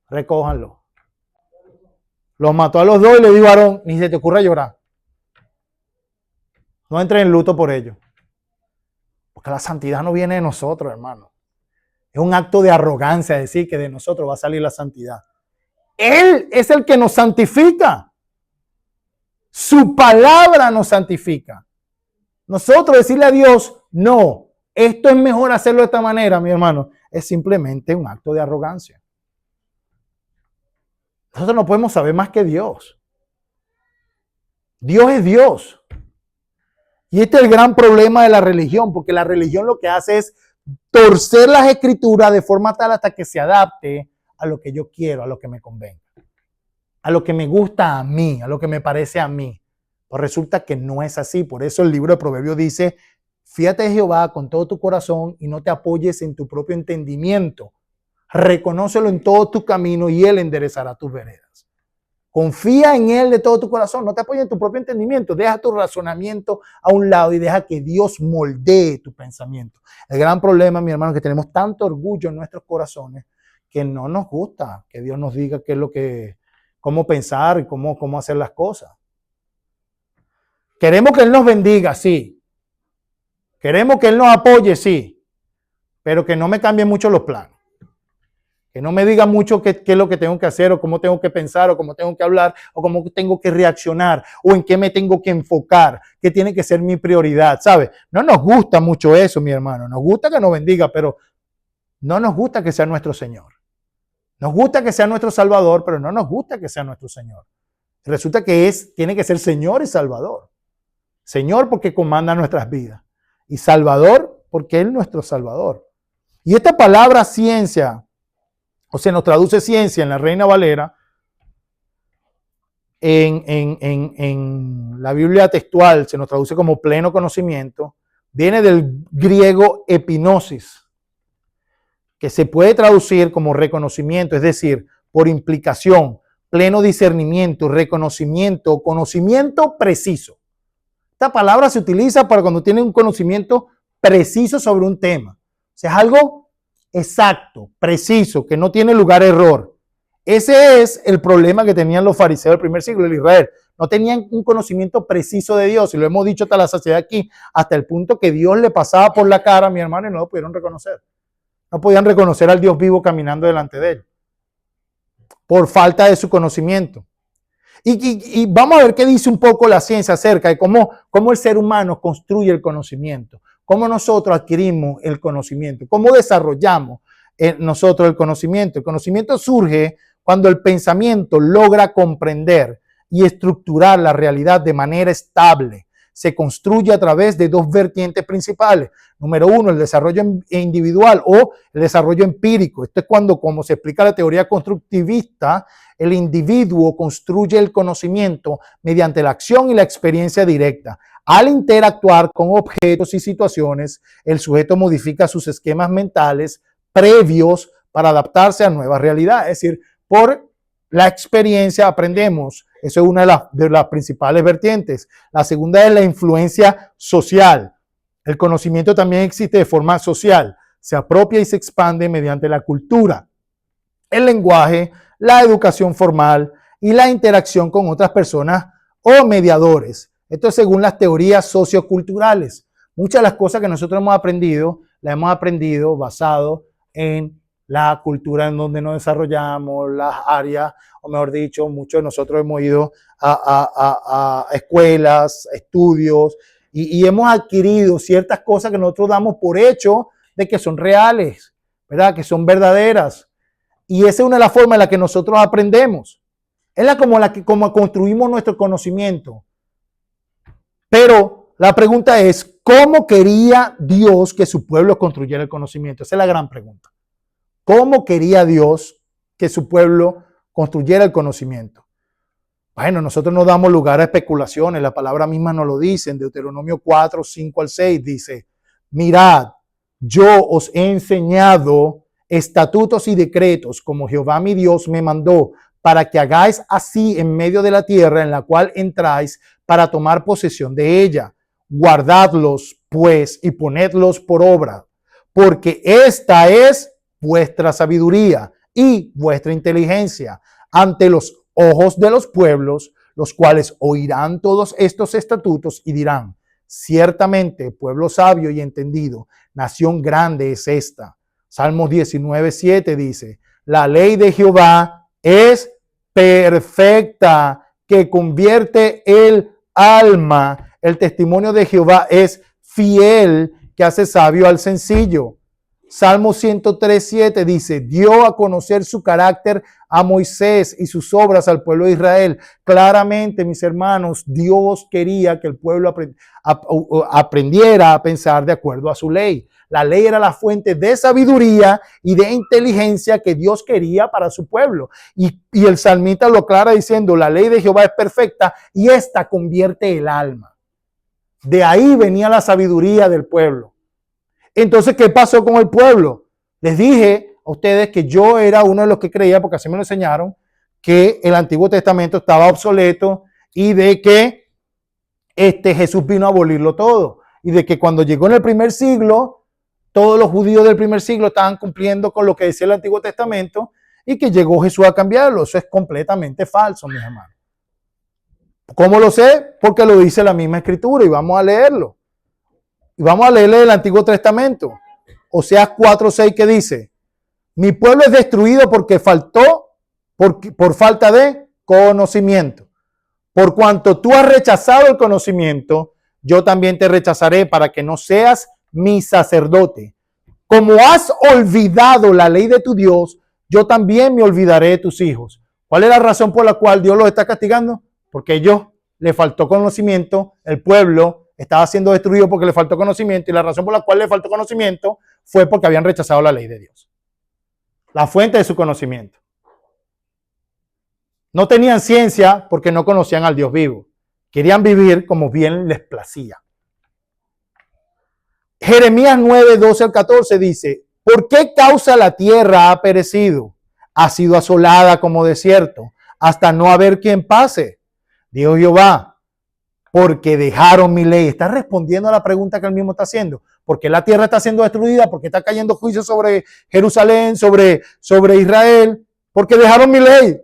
Recójanlo. Los mató a los dos y le dijo a Aarón, ni se te ocurra llorar. No entres en luto por ello. Porque la santidad no viene de nosotros, hermano. Es un acto de arrogancia decir que de nosotros va a salir la santidad. Él es el que nos santifica. Su palabra nos santifica. Nosotros decirle a Dios, no, esto es mejor hacerlo de esta manera, mi hermano, es simplemente un acto de arrogancia. Nosotros no podemos saber más que Dios. Dios es Dios. Y este es el gran problema de la religión, porque la religión lo que hace es torcer las escrituras de forma tal hasta que se adapte a lo que yo quiero, a lo que me convenga, a lo que me gusta a mí, a lo que me parece a mí. Pues resulta que no es así. Por eso el libro de Proverbios dice, fíate de Jehová con todo tu corazón y no te apoyes en tu propio entendimiento. Reconócelo en todo tu camino y Él enderezará tus veredas. Confía en Él de todo tu corazón. No te apoyes en tu propio entendimiento. Deja tu razonamiento a un lado y deja que Dios moldee tu pensamiento. El gran problema, mi hermano, es que tenemos tanto orgullo en nuestros corazones que no nos gusta que Dios nos diga qué es lo que, cómo pensar y cómo hacer las cosas. Queremos que Él nos bendiga, sí. Queremos que Él nos apoye, sí. Pero que no me cambie mucho los planes. Que no me diga mucho qué es lo que tengo que hacer o cómo tengo que pensar o cómo tengo que hablar o cómo tengo que reaccionar o en qué me tengo que enfocar, qué tiene que ser mi prioridad, ¿sabes? No nos gusta mucho eso, mi hermano. Nos gusta que nos bendiga, pero no nos gusta que sea nuestro Señor. Nos gusta que sea nuestro Salvador, pero no nos gusta que sea nuestro Señor. Resulta que tiene que ser Señor y Salvador. Señor porque comanda nuestras vidas y Salvador porque Él es nuestro Salvador. Y esta palabra ciencia, o se nos traduce ciencia en la Reina Valera, en la Biblia textual se nos traduce como pleno conocimiento, viene del griego epinosis, que se puede traducir como reconocimiento, es decir, por implicación, pleno discernimiento, reconocimiento, conocimiento preciso. Esta palabra se utiliza para cuando tiene un conocimiento preciso sobre un tema. O sea, es algo exacto, preciso, que no tiene lugar a error. Ese es el problema que tenían los fariseos del primer siglo de Israel. No tenían un conocimiento preciso de Dios, y lo hemos dicho hasta la saciedad aquí, hasta el punto que Dios le pasaba por la cara a mi hermano y no lo pudieron reconocer. No podían reconocer al Dios vivo caminando delante de él. por falta de su conocimiento. Y vamos a ver qué dice un poco la ciencia acerca de cómo el ser humano construye el conocimiento, cómo nosotros adquirimos el conocimiento, cómo desarrollamos nosotros el conocimiento. El conocimiento surge cuando el pensamiento logra comprender y estructurar la realidad de manera estable. Se construye a través de dos vertientes principales. Número uno, el desarrollo individual o el desarrollo empírico. Esto es cuando, como se explica la teoría constructivista, el individuo construye el conocimiento mediante la acción y la experiencia directa. Al interactuar con objetos y situaciones, el sujeto modifica sus esquemas mentales previos para adaptarse a nuevas realidades. Es decir, por la experiencia aprendemos. Eso es una de las principales vertientes. La segunda es la influencia social. El conocimiento también existe de forma social. Se apropia y se expande mediante la cultura, el lenguaje, la educación formal y la interacción con otras personas o mediadores. Esto es según las teorías socioculturales. Muchas de las cosas que nosotros hemos aprendido, las hemos aprendido basado en la cultura en donde nos desarrollamos, las áreas, o mejor dicho, muchos de nosotros hemos ido a escuelas, estudios, y hemos adquirido ciertas cosas que nosotros damos por hecho de que son reales, ¿verdad? Que son verdaderas. Y esa es una de las formas en la que nosotros aprendemos. Es como construimos nuestro conocimiento. Pero la pregunta es, ¿cómo quería Dios que su pueblo construyera el conocimiento? Esa es la gran pregunta. ¿Cómo quería Dios que su pueblo construyera el conocimiento? Bueno, nosotros no damos lugar a especulaciones. La palabra misma nos lo dice. En Deuteronomio 4, 5 al 6 dice, mirad, yo os he enseñado estatutos y decretos como Jehová mi Dios me mandó, para que hagáis así en medio de la tierra en la cual entráis para tomar posesión de ella. Guardadlos, pues, y ponedlos por obra, porque esta es vuestra sabiduría y vuestra inteligencia ante los ojos de los pueblos, los cuales oirán todos estos estatutos y dirán, ciertamente, pueblo sabio y entendido, nación grande es esta. Salmos 19:7 dice, la ley de Jehová es perfecta, que convierte el alma. El testimonio de Jehová es fiel, que hace sabio al sencillo. Salmo 103:7 dice, dio a conocer su carácter a Moisés y sus obras al pueblo de Israel. Claramente, mis hermanos, Dios quería que el pueblo aprendiera a pensar de acuerdo a su ley. La ley era la fuente de sabiduría y de inteligencia que Dios quería para su pueblo. Y el salmista lo aclara diciendo, la ley de Jehová es perfecta y esta convierte el alma. De ahí venía la sabiduría del pueblo. Entonces, ¿qué pasó con el pueblo? Les dije a ustedes que yo era uno de los que creía, porque así me lo enseñaron, que el Antiguo Testamento estaba obsoleto y de que Jesús vino a abolirlo todo. Y de que cuando llegó en el primer siglo, todos los judíos del primer siglo estaban cumpliendo con lo que decía el Antiguo Testamento y que llegó Jesús a cambiarlo. Eso es completamente falso, mis hermanos. ¿Cómo lo sé? Porque lo dice la misma Escritura y vamos a leerlo. Y vamos a leerle el Antiguo Testamento. Oseas 4:6 que dice, mi pueblo es destruido porque faltó, por falta de conocimiento. Por cuanto tú has rechazado el conocimiento, yo también te rechazaré para que no seas mi sacerdote. Como has olvidado la ley de tu Dios, yo también me olvidaré de tus hijos. ¿Cuál es la razón por la cual Dios los está castigando? Porque a ellos le faltó conocimiento, el pueblo estaba siendo destruido porque le faltó conocimiento y la razón por la cual le faltó conocimiento fue porque habían rechazado la ley de Dios. La fuente de su conocimiento. No tenían ciencia porque no conocían al Dios vivo. Querían vivir como bien les placía. Jeremías 9:12 al 14 dice, ¿por qué causa la tierra ha perecido? Ha sido asolada como desierto, hasta no haber quien pase. Dijo Jehová, porque dejaron mi ley. Está respondiendo a la pregunta que él mismo está haciendo. ¿Por qué la tierra está siendo destruida? ¿Por qué está cayendo juicio sobre Jerusalén, sobre Israel? Porque dejaron mi ley,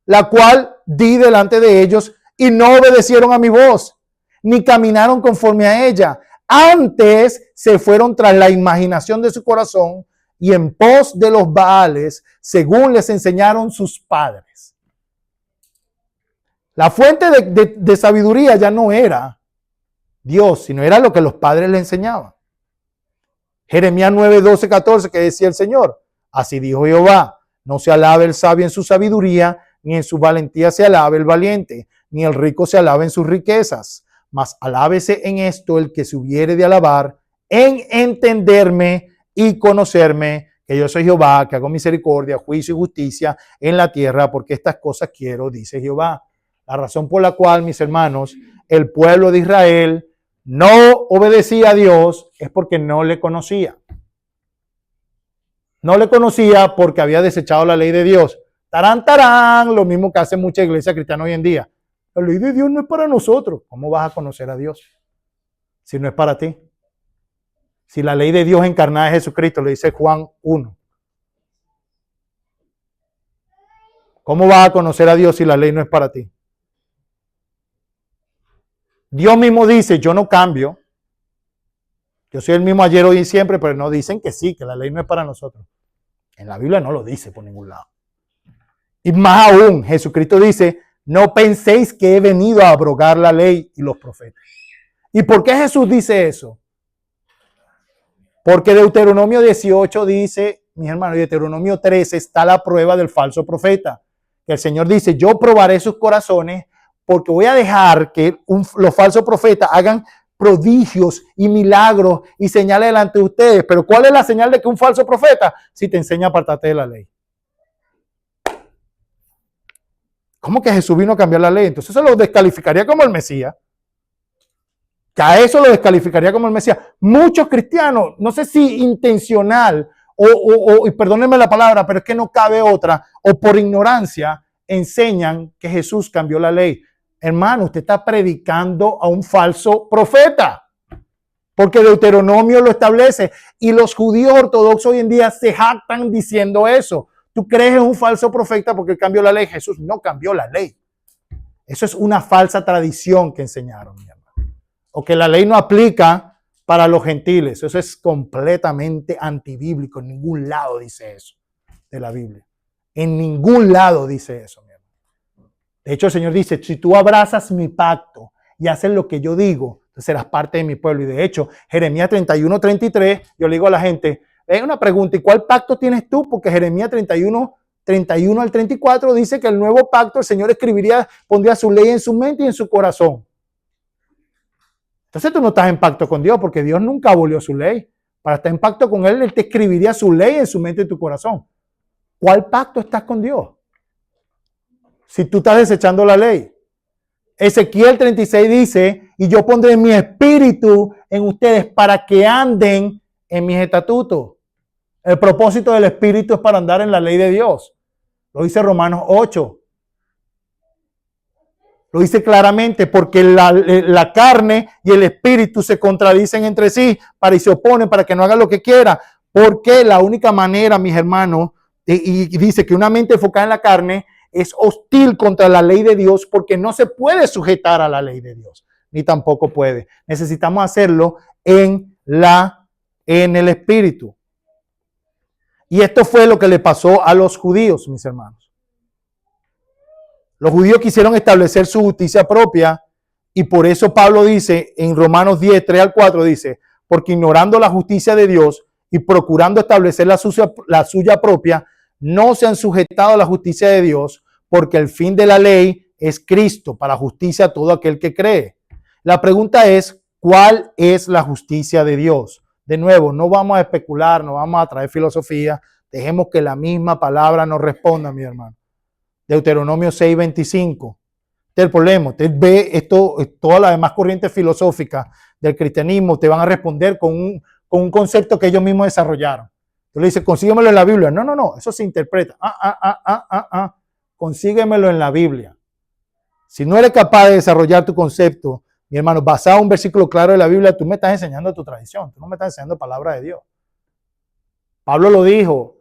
la cual di delante de ellos y no obedecieron a mi voz, ni caminaron conforme a ella. Antes se fueron tras la imaginación de su corazón y en pos de los Baales, según les enseñaron sus padres. La fuente de sabiduría ya no era Dios, sino era lo que los padres le enseñaban. Jeremías 9, 12, 14, que decía el Señor: así dijo Jehová, no se alabe el sabio en su sabiduría, ni en su valentía se alabe el valiente, ni el rico se alabe en sus riquezas, mas alábese en esto el que se hubiere de alabar, en entenderme y conocerme, que yo soy Jehová, que hago misericordia, juicio y justicia en la tierra, porque estas cosas quiero, dice Jehová. La razón por la cual, mis hermanos, el pueblo de Israel no obedecía a Dios es porque no le conocía. No le conocía porque había desechado la ley de Dios. Tarán, tarán, lo mismo que hace mucha iglesia cristiana hoy en día. La ley de Dios no es para nosotros. ¿Cómo vas a conocer a Dios si no es para ti? Si la ley de Dios encarnada es Jesucristo, le dice Juan 1. ¿Cómo vas a conocer a Dios si la ley no es para ti? Dios mismo dice, yo no cambio. Yo soy el mismo ayer, hoy y siempre, pero no dicen que sí, que la ley no es para nosotros. En la Biblia no lo dice por ningún lado. Y más aún, Jesucristo dice, no penséis que he venido a abrogar la ley y los profetas. ¿Y por qué Jesús dice eso? Porque Deuteronomio 18 dice, mis hermanos, y Deuteronomio 13 está la prueba del falso profeta. Que el Señor dice, yo probaré sus corazones porque voy a dejar que los falsos profetas hagan prodigios y milagros y señales delante de ustedes. Pero ¿cuál es la señal de que un falso profeta? Si te enseña a apartarte de la ley. ¿Cómo que Jesús vino a cambiar la ley? Entonces eso lo descalificaría como el Mesías. Que a eso lo descalificaría como el Mesías. Muchos cristianos, no sé si intencional y perdónenme la palabra, pero es que no cabe otra, o por ignorancia, enseñan que Jesús cambió la ley. Hermano, usted está predicando a un falso profeta, porque Deuteronomio lo establece y los judíos ortodoxos hoy en día se jactan diciendo eso. Tú crees en un falso profeta porque él cambió la ley. Jesús no cambió la ley. Eso es una falsa tradición que enseñaron, mi hermano. O que la ley no aplica para los gentiles. Eso es completamente antibíblico. En ningún lado dice eso de la Biblia. En ningún lado dice eso, mi hermano. De hecho, el Señor dice, si tú abrazas mi pacto y haces lo que yo digo, serás parte de mi pueblo. Y de hecho, Jeremías 31, 33, yo le digo a la gente, hay una pregunta, ¿y cuál pacto tienes tú? Porque Jeremías 31 al 34 dice que el nuevo pacto el Señor pondría su ley en su mente y en su corazón. Entonces tú no estás en pacto con Dios porque Dios nunca abolió su ley. Para estar en pacto con Él, Él te escribiría su ley en su mente y tu corazón. ¿Cuál pacto estás con Dios? Si tú estás desechando la ley. Ezequiel 36 dice, y yo pondré mi espíritu en ustedes para que anden en mis estatutos. El propósito del espíritu es para andar en la ley de Dios. Lo dice Romanos 8. Lo dice claramente porque la carne y el espíritu se contradicen entre sí y se oponen para que no hagan lo que quiera. Porque la única manera, mis hermanos, y dice que una mente enfocada en la carne es hostil contra la ley de Dios porque no se puede sujetar a la ley de Dios, ni tampoco puede. Necesitamos hacerlo en el espíritu. Y esto fue lo que le pasó a los judíos, mis hermanos. Los judíos quisieron establecer su justicia propia y por eso Pablo dice en Romanos 10, 3 al 4, dice, porque ignorando la justicia de Dios y procurando establecer la suya propia, no se han sujetado a la justicia de Dios, porque el fin de la ley es Cristo, para justicia a todo aquel que cree. La pregunta es, ¿cuál es la justicia de Dios? De nuevo, no vamos a especular, no vamos a traer filosofía, dejemos que la misma palabra nos responda, mi hermano. Deuteronomio 6, 25. Este es el problema. Usted ve esto, todas las demás corrientes filosóficas del cristianismo te van a responder con un concepto que ellos mismos desarrollaron. Tú le dices, consíguemelo en la Biblia. No, eso se interpreta. Consíguemelo en la Biblia. Si no eres capaz de desarrollar tu concepto, mi hermano, basado en un versículo claro de la Biblia, tú me estás enseñando tu tradición. Tú no me estás enseñando palabra de Dios. Pablo lo dijo.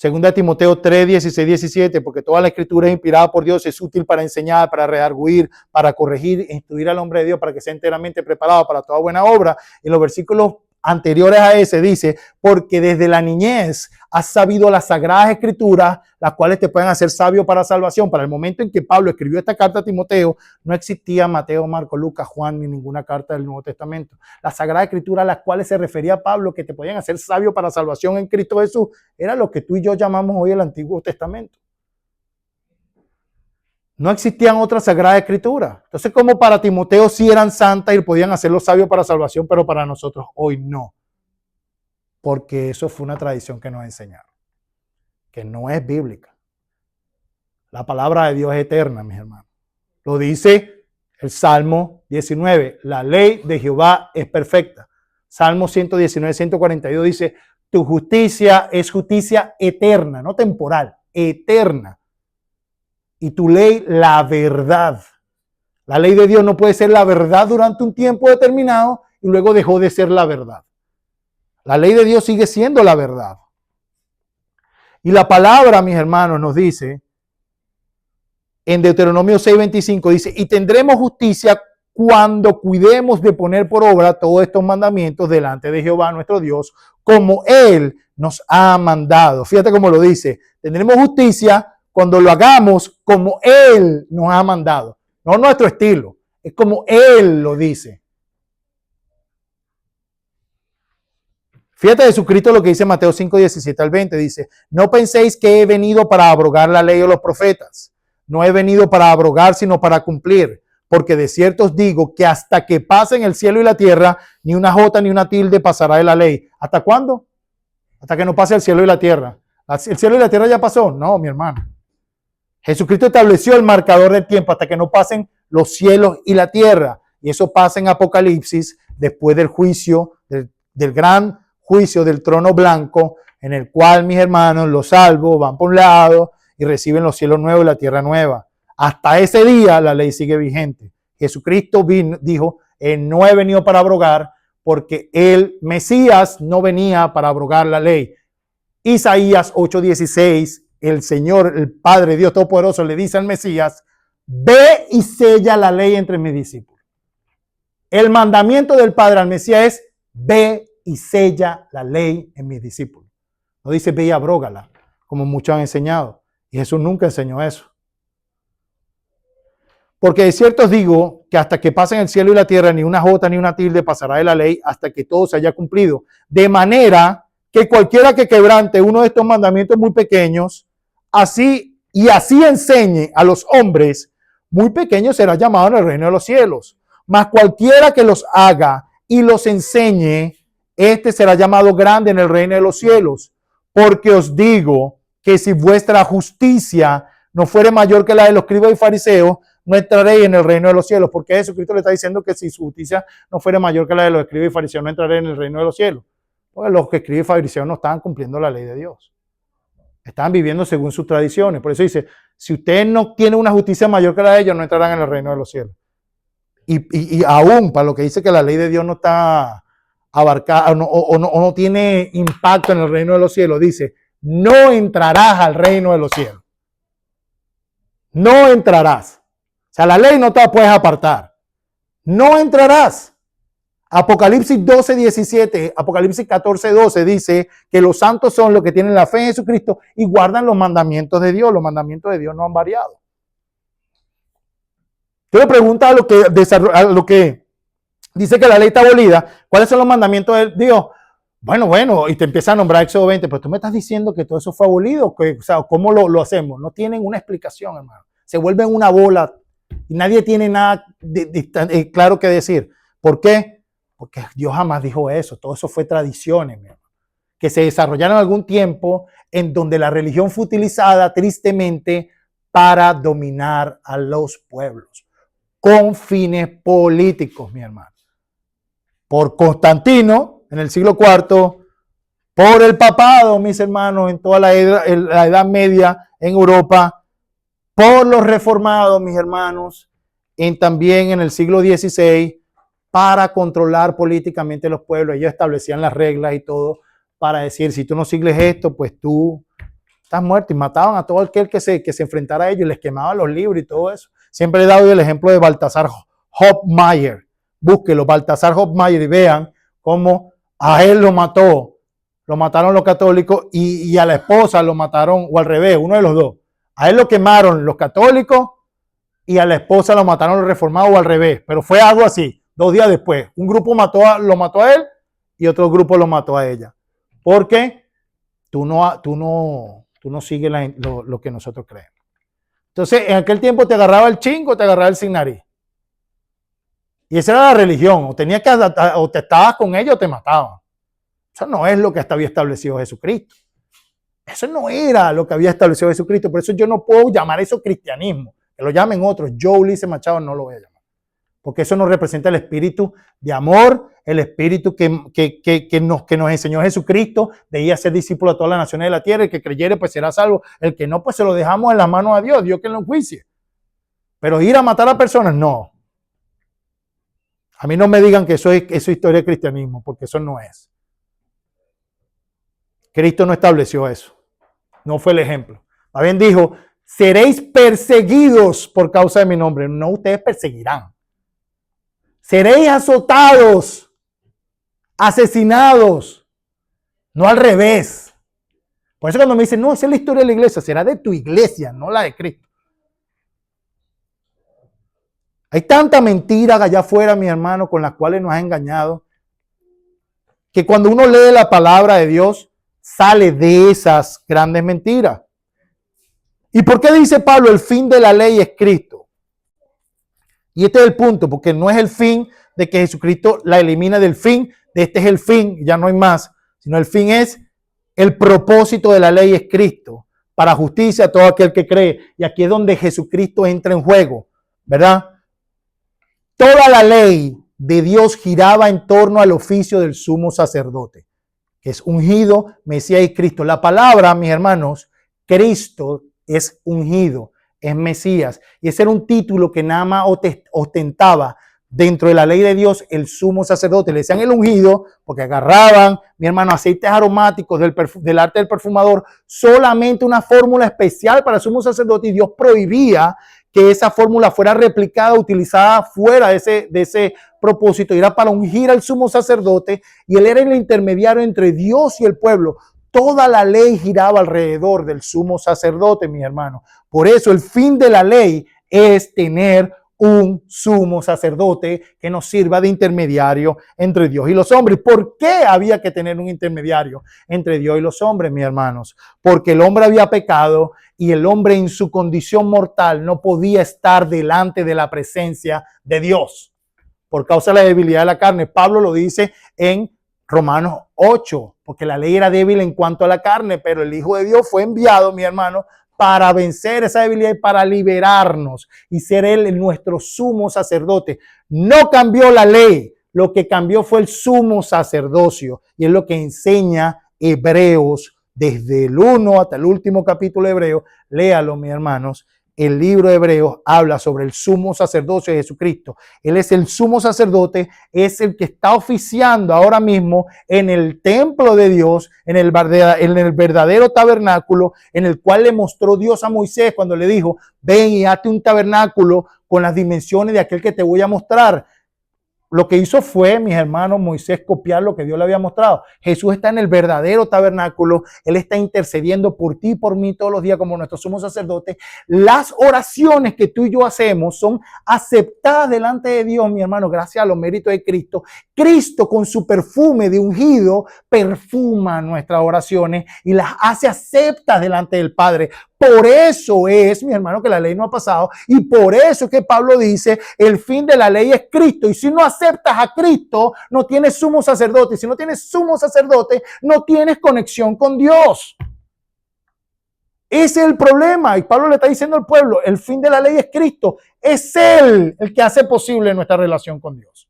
2 Timoteo 3, 16, 17, porque toda la escritura es inspirada por Dios, es útil para enseñar, para redarguir, para corregir, instruir al hombre de Dios, para que sea enteramente preparado para toda buena obra. Y los versículos anteriores a ese, dice, porque desde la niñez has sabido las sagradas escrituras, las cuales te pueden hacer sabio para salvación. Para el momento en que Pablo escribió esta carta a Timoteo, no existía Mateo, Marco, Lucas, Juan, ni ninguna carta del Nuevo Testamento. Las sagradas escrituras a las cuales se refería Pablo, que te podían hacer sabio para salvación en Cristo Jesús, era lo que tú y yo llamamos hoy el Antiguo Testamento. No existían otras sagradas escrituras. Entonces, como para Timoteo sí eran santas y podían hacerlo sabio para salvación, pero para nosotros hoy no. Porque eso fue una tradición que nos enseñaron, que no es bíblica. La palabra de Dios es eterna, mis hermanos. Lo dice el Salmo 19. La ley de Jehová es perfecta. Salmo 119, 142 dice, tu justicia es justicia eterna, no temporal, eterna. Y tu ley, la verdad. La ley de Dios no puede ser la verdad durante un tiempo determinado y luego dejó de ser la verdad. La ley de Dios sigue siendo la verdad. Y la palabra, mis hermanos, nos dice, en Deuteronomio 6:25, dice, y tendremos justicia cuando cuidemos de poner por obra todos estos mandamientos delante de Jehová nuestro Dios, como Él nos ha mandado. Fíjate cómo lo dice, tendremos justicia cuando lo hagamos como Él nos ha mandado. No nuestro estilo, es como Él lo dice. Fíjate Jesucristo lo que dice Mateo 5, 17 al 20. Dice, no penséis que he venido para abrogar la ley o los profetas. No he venido para abrogar, sino para cumplir. Porque de cierto os digo que hasta que pasen el cielo y la tierra, ni una jota ni una tilde pasará de la ley. ¿Hasta cuándo? Hasta que no pase el cielo y la tierra. ¿El cielo y la tierra ya pasó? No, mi hermano. Jesucristo estableció el marcador del tiempo hasta que no pasen los cielos y la tierra. Y eso pasa en Apocalipsis después del juicio, del gran juicio del trono blanco, en el cual, mis hermanos, los salvos van por un lado y reciben los cielos nuevos y la tierra nueva. Hasta ese día la ley sigue vigente. Jesucristo dijo, no he venido para abrogar, porque el Mesías no venía para abrogar la ley. Isaías 8:16, el Señor, el Padre Dios Todopoderoso le dice al Mesías, ve y sella la ley entre mis discípulos. El mandamiento del Padre al Mesías es, ve y sella la ley en mis discípulos. No dice ve y abrógala, como muchos han enseñado. Y Jesús nunca enseñó eso. Porque de cierto os digo que hasta que pasen el cielo y la tierra, ni una jota ni una tilde pasará de la ley hasta que todo se haya cumplido. De manera que cualquiera que quebrante uno de estos mandamientos muy pequeños, así enseñe a los hombres, muy pequeños será llamado en el reino de los cielos. Mas cualquiera que los haga y los enseñe, este será llamado grande en el reino de los cielos. Porque os digo que si vuestra justicia no fuere mayor que la de los escribas y fariseos, no entraréis en el reino de los cielos. Porque Jesucristo le está diciendo que si su justicia no fuere mayor que la de los escribas y fariseos, no entraréis en el reino de los cielos. Porque los que escriben y fariseos no estaban cumpliendo la ley de Dios. Estaban viviendo según sus tradiciones. Por eso dice, si ustedes no tienen una justicia mayor que la de ellos, no entrarán en el reino de los cielos. Y aún para lo que dice que la ley de Dios no está abarcada o no tiene impacto en el reino de los cielos, dice, no entrarás al reino de los cielos. No entrarás. O sea, la ley no te la puedes apartar. No entrarás. Apocalipsis 12, 17, Apocalipsis 14, 12 dice que los santos son los que tienen la fe en Jesucristo y guardan los mandamientos de Dios. Los mandamientos de Dios no han variado. Tú le preguntas a lo que dice que la ley está abolida, ¿cuáles son los mandamientos de Dios? Bueno, y te empieza a nombrar Éxodo 20, pero tú me estás diciendo que todo eso fue abolido, o sea, ¿cómo lo hacemos? No tienen una explicación, hermano. Se vuelven una bola y nadie tiene nada claro que decir. ¿Por qué? Porque Dios jamás dijo eso. Todo eso fue tradiciones, mi hermano, que se desarrollaron algún tiempo en donde la religión fue utilizada tristemente para dominar a los pueblos con fines políticos, mi hermano. Por Constantino en el siglo IV, por el papado, mis hermanos, en toda la Edad Media en Europa, por los reformados, mis hermanos, también en el siglo XVI, para controlar políticamente los pueblos. Ellos establecían las reglas y todo para decir, si tú no sigues esto, pues tú estás muerto. Y mataban a todo aquel que se enfrentara a ellos, les quemaban los libros y todo eso. Siempre he dado el ejemplo de Baltasar Hofmeier. Búsquelo, Baltasar Hofmeier, y vean cómo A él lo mataron los católicos y a la esposa lo mataron, o al revés, uno de los dos. A él lo quemaron los católicos y a la esposa lo mataron los reformados, o al revés, pero fue algo así, 2 días después. Un grupo lo mató a él y otro grupo lo mató a ella. Porque tú no sigues lo que nosotros creemos. Entonces, en aquel tiempo te agarraba el chingo, te agarraba el sin nariz. Y esa era la religión. O te estabas con ellos o te mataban. Eso no es lo que había establecido Jesucristo. Eso no era lo que había establecido Jesucristo. Por eso yo no puedo llamar eso cristianismo. Que lo llamen otros. Yo, Ulises Machado, no lo voy a llamar. Porque eso no representa el espíritu de amor, el espíritu que nos enseñó Jesucristo, de ir a ser discípulo a todas las naciones de la tierra. El que creyere, pues será salvo. El que no, pues se lo dejamos en las manos a Dios. Dios que lo enjuicie. Pero ir a matar a personas, no. A mí no me digan que eso es historia de cristianismo, porque eso no es. Cristo no estableció eso. No fue el ejemplo. Más bien dijo, seréis perseguidos por causa de mi nombre. No, ustedes perseguirán. Seréis azotados, asesinados. No al revés. Por eso cuando me dicen, no, esa es la historia de la iglesia, será de tu iglesia, no la de Cristo. Hay tanta mentira allá afuera, mi hermano, con las cuales nos ha engañado, que cuando uno lee la palabra de Dios, sale de esas grandes mentiras. ¿Y por qué dice Pablo el fin de la ley es Cristo? Y este es el punto, porque no es el fin de que Jesucristo la elimina del fin, de este es el fin, ya no hay más, sino el fin es el propósito de la ley es Cristo, para justicia a todo aquel que cree. Y aquí es donde Jesucristo entra en juego, ¿verdad? Toda la ley de Dios giraba en torno al oficio del sumo sacerdote, que es ungido, Mesías y Cristo. La palabra, mis hermanos, Cristo es ungido, es Mesías. Y ese era un título que nada más ostentaba dentro de la ley de Dios el sumo sacerdote. Le decían el ungido porque agarraban, mi hermano, aceites aromáticos del arte del perfumador, solamente una fórmula especial para el sumo sacerdote, y Dios prohibía que esa fórmula fuera replicada, utilizada fuera de ese propósito. Y era para ungir al sumo sacerdote, y él era el intermediario entre Dios y el pueblo. Toda la ley giraba alrededor del sumo sacerdote, mis hermanos. Por eso el fin de la ley es tener un sumo sacerdote que nos sirva de intermediario entre Dios y los hombres. ¿Por qué había que tener un intermediario entre Dios y los hombres, mis hermanos? Porque el hombre había pecado y el hombre en su condición mortal no podía estar delante de la presencia de Dios por causa de la debilidad de la carne. Pablo lo dice en Romanos 8, porque la ley era débil en cuanto a la carne, pero el Hijo de Dios fue enviado, mi hermano, para vencer esa debilidad y para liberarnos y ser Él nuestro sumo sacerdote. No cambió la ley, lo que cambió fue el sumo sacerdocio, y es lo que enseña Hebreos desde el 1 hasta el último capítulo de Hebreos. Léalo, mis hermanos. El libro de Hebreos habla sobre el sumo sacerdocio de Jesucristo. Él es el sumo sacerdote, es el que está oficiando ahora mismo en el templo de Dios, en el verdadero tabernáculo, en el cual le mostró Dios a Moisés cuando le dijo, ven y hazte un tabernáculo con las dimensiones de aquel que te voy a mostrar. Lo que hizo fue, mis hermanos, Moisés copiar lo que Dios le había mostrado. Jesús está en el verdadero tabernáculo. Él está intercediendo por ti y por mí todos los días como nuestro sumo sacerdote. Las oraciones que tú y yo hacemos son aceptadas delante de Dios, mi hermano, gracias a los méritos de Cristo. Cristo, con su perfume de ungido, perfuma nuestras oraciones y las hace aceptas delante del Padre. Por eso es, mi hermano, que la ley no ha pasado, y por eso es que Pablo dice, el fin de la ley es Cristo. Y si no aceptas a Cristo, no tienes sumo sacerdote. Y si no tienes sumo sacerdote, no tienes conexión con Dios. Ese es el problema. Y Pablo le está diciendo al pueblo, el fin de la ley es Cristo. Es Él el que hace posible nuestra relación con Dios.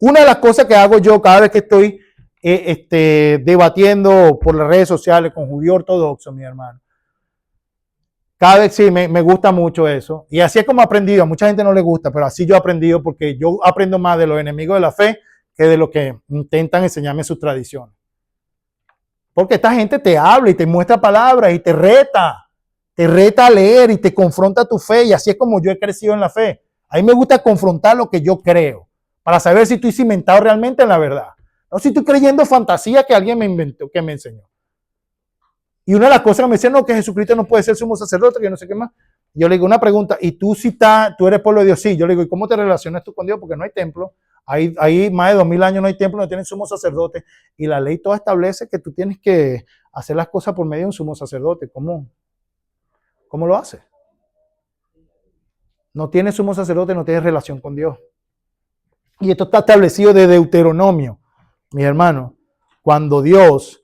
Una de las cosas que hago yo cada vez que estoy debatiendo por las redes sociales con judío ortodoxo, mi hermano, cada vez sí, me gusta mucho eso. Y así es como he aprendido. A mucha gente no le gusta, pero así yo he aprendido, porque yo aprendo más de los enemigos de la fe que de lo que intentan enseñarme sus tradiciones. Porque esta gente te habla y te muestra palabras y te reta a leer y te confronta tu fe. Y así es como yo he crecido en la fe. A mí me gusta confrontar lo que yo creo para saber si estoy cimentado realmente en la verdad. No, si estoy creyendo fantasía que alguien me inventó, que me enseñó. Y una de las cosas que me decían, no, que Jesucristo no puede ser sumo sacerdote, que no sé qué más. Yo le digo una pregunta, ¿y tú si tú eres pueblo de Dios? Sí. Yo le digo, ¿y cómo te relacionas tú con Dios? Porque no hay templo. Ahí más de 2000 años no hay templo, no tienen sumo sacerdote. Y la ley toda establece que tú tienes que hacer las cosas por medio de un sumo sacerdote. ¿Cómo lo hace? No tienes sumo sacerdote, no tienes relación con Dios. Y esto está establecido de Deuteronomio, mis hermanos. Cuando Dios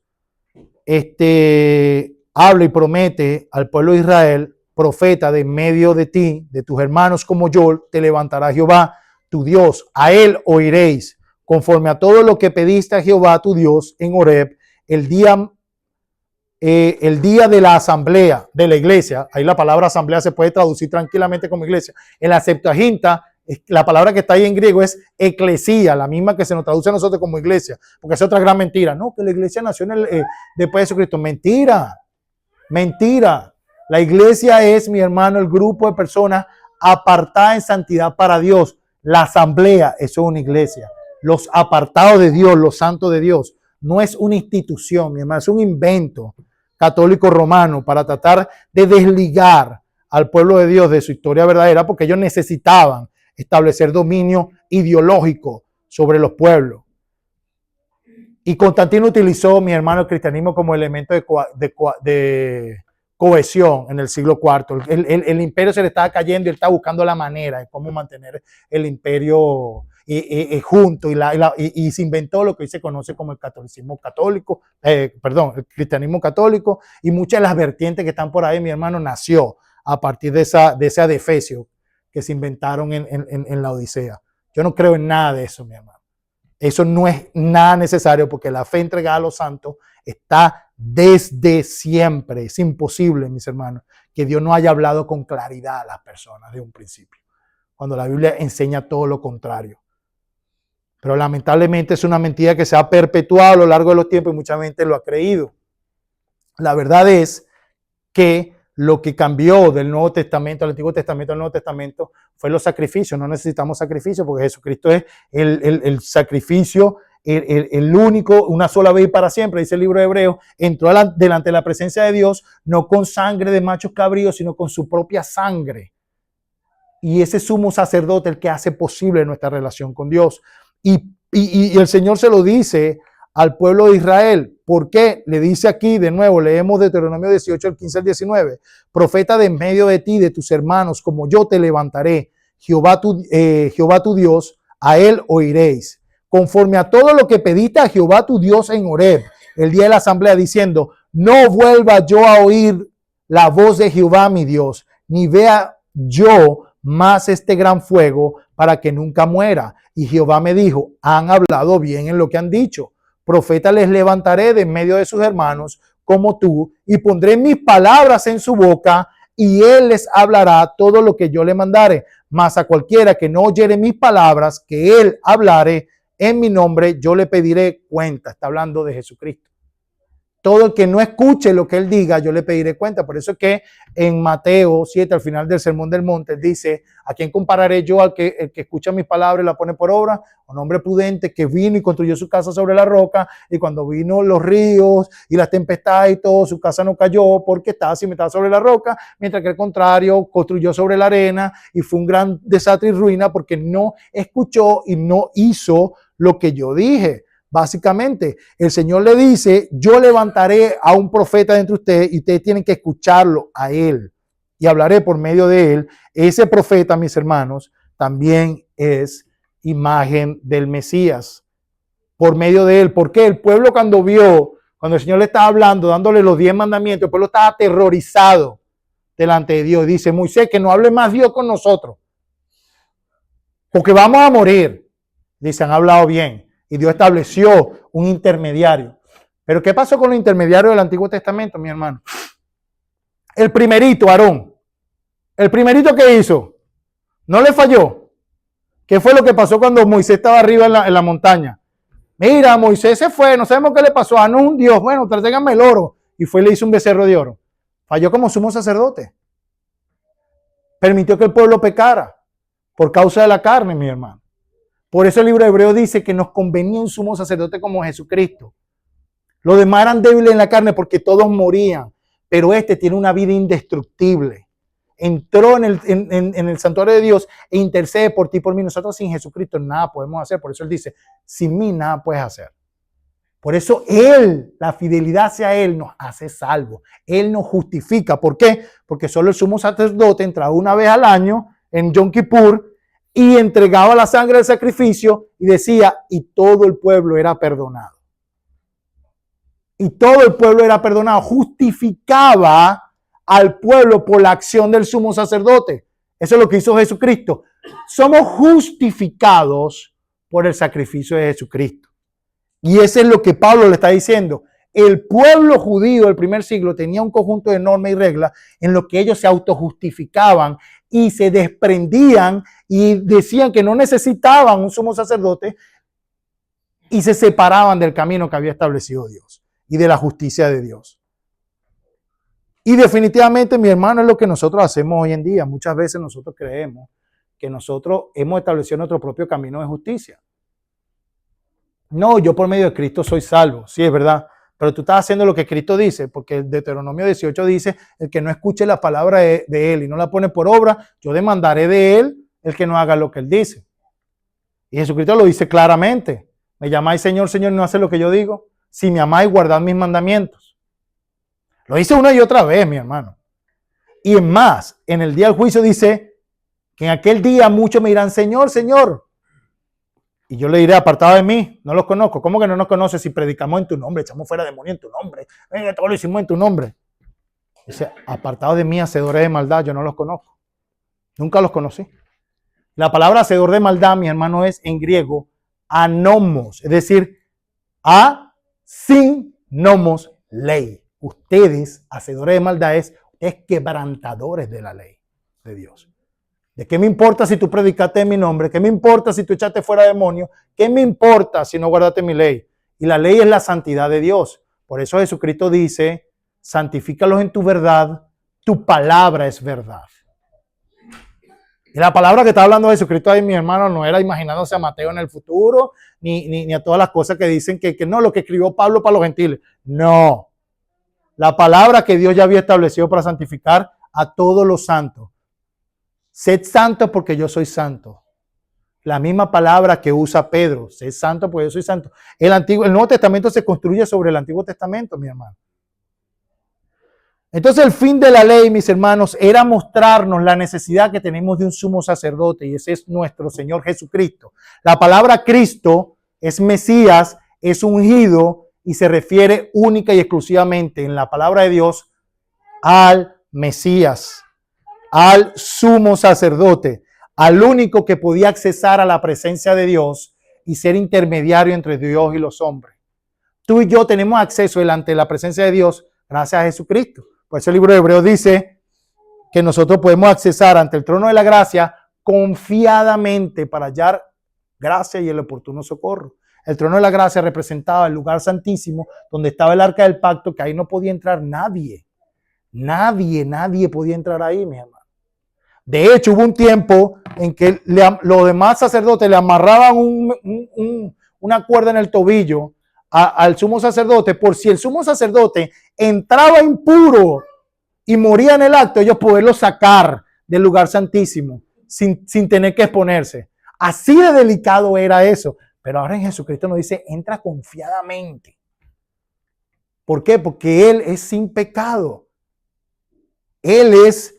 habla y promete al pueblo de Israel, profeta de en medio de ti, de tus hermanos como yo, te levantará Jehová, tu Dios. A él oiréis, conforme a todo lo que pediste a Jehová, tu Dios, en Horeb, el día de la asamblea de la iglesia. Ahí la palabra asamblea se puede traducir tranquilamente como iglesia. En la Septuaginta, la palabra que está ahí en griego es eclesía, la misma que se nos traduce a nosotros como iglesia, porque es otra gran mentira. No, que la iglesia nació después de Jesucristo. Mentira, mentira. La iglesia es, mi hermano, el grupo de personas apartadas en santidad para Dios. La asamblea, eso es una iglesia. Los apartados de Dios, los santos de Dios, no es una institución, mi hermano, es un invento católico romano para tratar de desligar al pueblo de Dios de su historia verdadera, porque ellos necesitaban establecer dominio ideológico sobre los pueblos. Y Constantino utilizó, mi hermano, el cristianismo como elemento de cohesión en el siglo IV. El imperio se le estaba cayendo y él estaba buscando la manera de cómo mantener el imperio junto y se inventó lo que hoy se conoce como el catolicismo católico, el cristianismo católico, y muchas de las vertientes que están por ahí, mi hermano, nació a partir de ese adefesio que se inventaron en la Odisea. Yo no creo en nada de eso, mi hermano. Eso no es nada necesario porque la fe entregada a los santos está desde siempre. Es imposible, mis hermanos, que Dios no haya hablado con claridad a las personas de un principio, cuando la Biblia enseña todo lo contrario. Pero lamentablemente es una mentira que se ha perpetuado a lo largo de los tiempos y mucha gente lo ha creído. La verdad es que lo que cambió del Nuevo Testamento al Antiguo Testamento al Nuevo Testamento fue los sacrificios. No necesitamos sacrificios porque Jesucristo es el sacrificio, el único, una sola vez y para siempre, dice el libro de Hebreos. Entró delante de la presencia de Dios, no con sangre de machos cabríos, sino con su propia sangre. Y ese sumo sacerdote el que hace posible nuestra relación con Dios. Y el Señor se lo dice al pueblo de Israel. ¿Por qué? Le dice aquí de nuevo, leemos Deuteronomio 18, el 15 al 19. Profeta de en medio de ti, de tus hermanos, como yo te levantaré, Jehová tu Dios, a él oiréis. Conforme a todo lo que pediste a Jehová tu Dios en Horeb, el día de la asamblea, diciendo, no vuelva yo a oír la voz de Jehová mi Dios, ni vea yo más este gran fuego para que nunca muera. Y Jehová me dijo, han hablado bien en lo que han dicho. Profeta les levantaré de en medio de sus hermanos como tú, y pondré mis palabras en su boca, y él les hablará todo lo que yo le mandare. Mas a cualquiera que no oyere mis palabras, que él hablare en mi nombre, yo le pediré cuenta. Está hablando de Jesucristo. Todo el que no escuche lo que él diga, yo le pediré cuenta. Por eso es que en Mateo 7, al final del Sermón del Monte, él dice, ¿a quién compararé yo el que escucha mis palabras y la pone por obra? Un hombre prudente que vino y construyó su casa sobre la roca, y cuando vino los ríos y las tempestades y todo, su casa no cayó porque estaba cimentada sobre la roca, mientras que al contrario, construyó sobre la arena y fue un gran desastre y ruina porque no escuchó y no hizo lo que yo dije. Básicamente, el Señor le dice, yo levantaré a un profeta de entre ustedes y ustedes tienen que escucharlo a él y hablaré por medio de él. Ese profeta, mis hermanos, también es imagen del Mesías por medio de él. Porque el pueblo cuando el Señor le estaba hablando, dándole los 10 mandamientos, el pueblo estaba aterrorizado delante de Dios. Dice, Moisés, que no hable más Dios con nosotros, porque vamos a morir. Dice, han hablado bien. Y Dios estableció un intermediario. Pero ¿qué pasó con los intermediarios del Antiguo Testamento, mi hermano? El primerito, Aarón. El primerito que hizo, no le falló. ¿Qué fue lo que pasó cuando Moisés estaba arriba en la montaña? Mira, Moisés se fue, no sabemos qué le pasó. Ah, no es un Dios. Bueno, tráiganme el oro. Y fue y le hizo un becerro de oro. Falló como sumo sacerdote. Permitió que el pueblo pecara por causa de la carne, mi hermano. Por eso el libro de Hebreos dice que nos convenía un sumo sacerdote como Jesucristo. Los demás eran débiles en la carne porque todos morían, pero este tiene una vida indestructible. Entró en el santuario de Dios e intercede por ti y por mí. Nosotros sin Jesucristo nada podemos hacer. Por eso él dice, sin mí nada puedes hacer. Por eso él, la fidelidad hacia él nos hace salvos. Él nos justifica. ¿Por qué? Porque solo el sumo sacerdote entraba una vez al año en Yom Kippur y entregaba la sangre del sacrificio y decía, y todo el pueblo era perdonado. Y todo el pueblo era perdonado. Justificaba al pueblo por la acción del sumo sacerdote. Eso es lo que hizo Jesucristo. Somos justificados por el sacrificio de Jesucristo. Y eso es lo que Pablo le está diciendo. El pueblo judío del primer siglo tenía un conjunto de normas y reglas en lo que ellos se autojustificaban y se desprendían y decían que no necesitaban un sumo sacerdote y se separaban del camino que había establecido Dios y de la justicia de Dios. Y definitivamente, mi hermano, es lo que nosotros hacemos hoy en día. Muchas veces nosotros creemos que nosotros hemos establecido nuestro propio camino de justicia. No, yo por medio de Cristo soy salvo. Sí, es verdad. Pero tú estás haciendo lo que Cristo dice, porque el Deuteronomio 18 dice, el que no escuche la palabra de él y no la pone por obra, yo demandaré de él el que no haga lo que él dice. Y Jesucristo lo dice claramente. Me llamáis Señor, Señor, y no hace lo que yo digo. Si me amáis, guardad mis mandamientos. Lo dice una y otra vez, mi hermano. Y es más, en el día del juicio dice que en aquel día muchos me dirán, Señor, Señor. Y yo le diré, apartado de mí, no los conozco. ¿Cómo que no nos conoces si predicamos en tu nombre, echamos fuera demonios en tu nombre? Todo lo hicimos en tu nombre. Dice, apartado de mí, hacedores de maldad, yo no los conozco. Nunca los conocí. La palabra hacedor de maldad, mi hermano, es en griego anomos, es decir, sin nomos ley. Ustedes, hacedores de maldad, es quebrantadores de la ley de Dios. ¿De qué me importa si tú predicaste en mi nombre? ¿Qué me importa si tú echaste fuera demonios? ¿Qué me importa si no guardaste mi ley? Y la ley es la santidad de Dios. Por eso Jesucristo dice, santifícalos en tu verdad, tu palabra es verdad. Y la palabra que está hablando Jesucristo ahí, mi hermano, no era imaginándose a Mateo en el futuro, ni a todas las cosas que dicen que no, lo que escribió Pablo para los gentiles. No. La palabra que Dios ya había establecido para santificar a todos los santos. Sed santos porque yo soy santo. La misma palabra que usa Pedro. Sed santo porque yo soy santo. El Nuevo Testamento se construye sobre el Antiguo Testamento, mi hermano. Entonces el fin de la ley, mis hermanos, era mostrarnos la necesidad que tenemos de un sumo sacerdote, y ese es nuestro Señor Jesucristo. La palabra Cristo es Mesías, es ungido y se refiere única y exclusivamente en la palabra de Dios al Mesías, al sumo sacerdote, al único que podía accesar a la presencia de Dios y ser intermediario entre Dios y los hombres. Tú y yo tenemos acceso delante de la presencia de Dios gracias a Jesucristo. Por eso el libro de Hebreos dice que nosotros podemos accesar ante el trono de la gracia confiadamente para hallar gracia y el oportuno socorro. El trono de la gracia representaba el lugar santísimo donde estaba el arca del pacto, que ahí no podía entrar nadie. Nadie podía entrar ahí, mi hermano. De hecho, hubo un tiempo en que los demás sacerdotes le amarraban una cuerda en el tobillo al sumo sacerdote, por si el sumo sacerdote entraba impuro y moría en el acto, ellos poderlo sacar del lugar santísimo sin tener que exponerse. Así de delicado era eso. Pero ahora en Jesucristo nos dice, entra confiadamente. ¿Por qué? Porque Él es sin pecado. Él es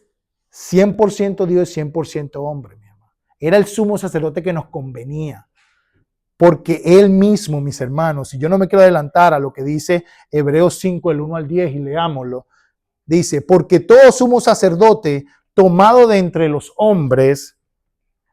100% Dios, 100% hombre, mi hermano. Era el sumo sacerdote que nos convenía. Porque Él mismo, mis hermanos, y yo no me quiero adelantar a lo que dice Hebreos 5, el 1 al 10, y leámoslo. Dice, porque todo sumo sacerdote tomado de entre los hombres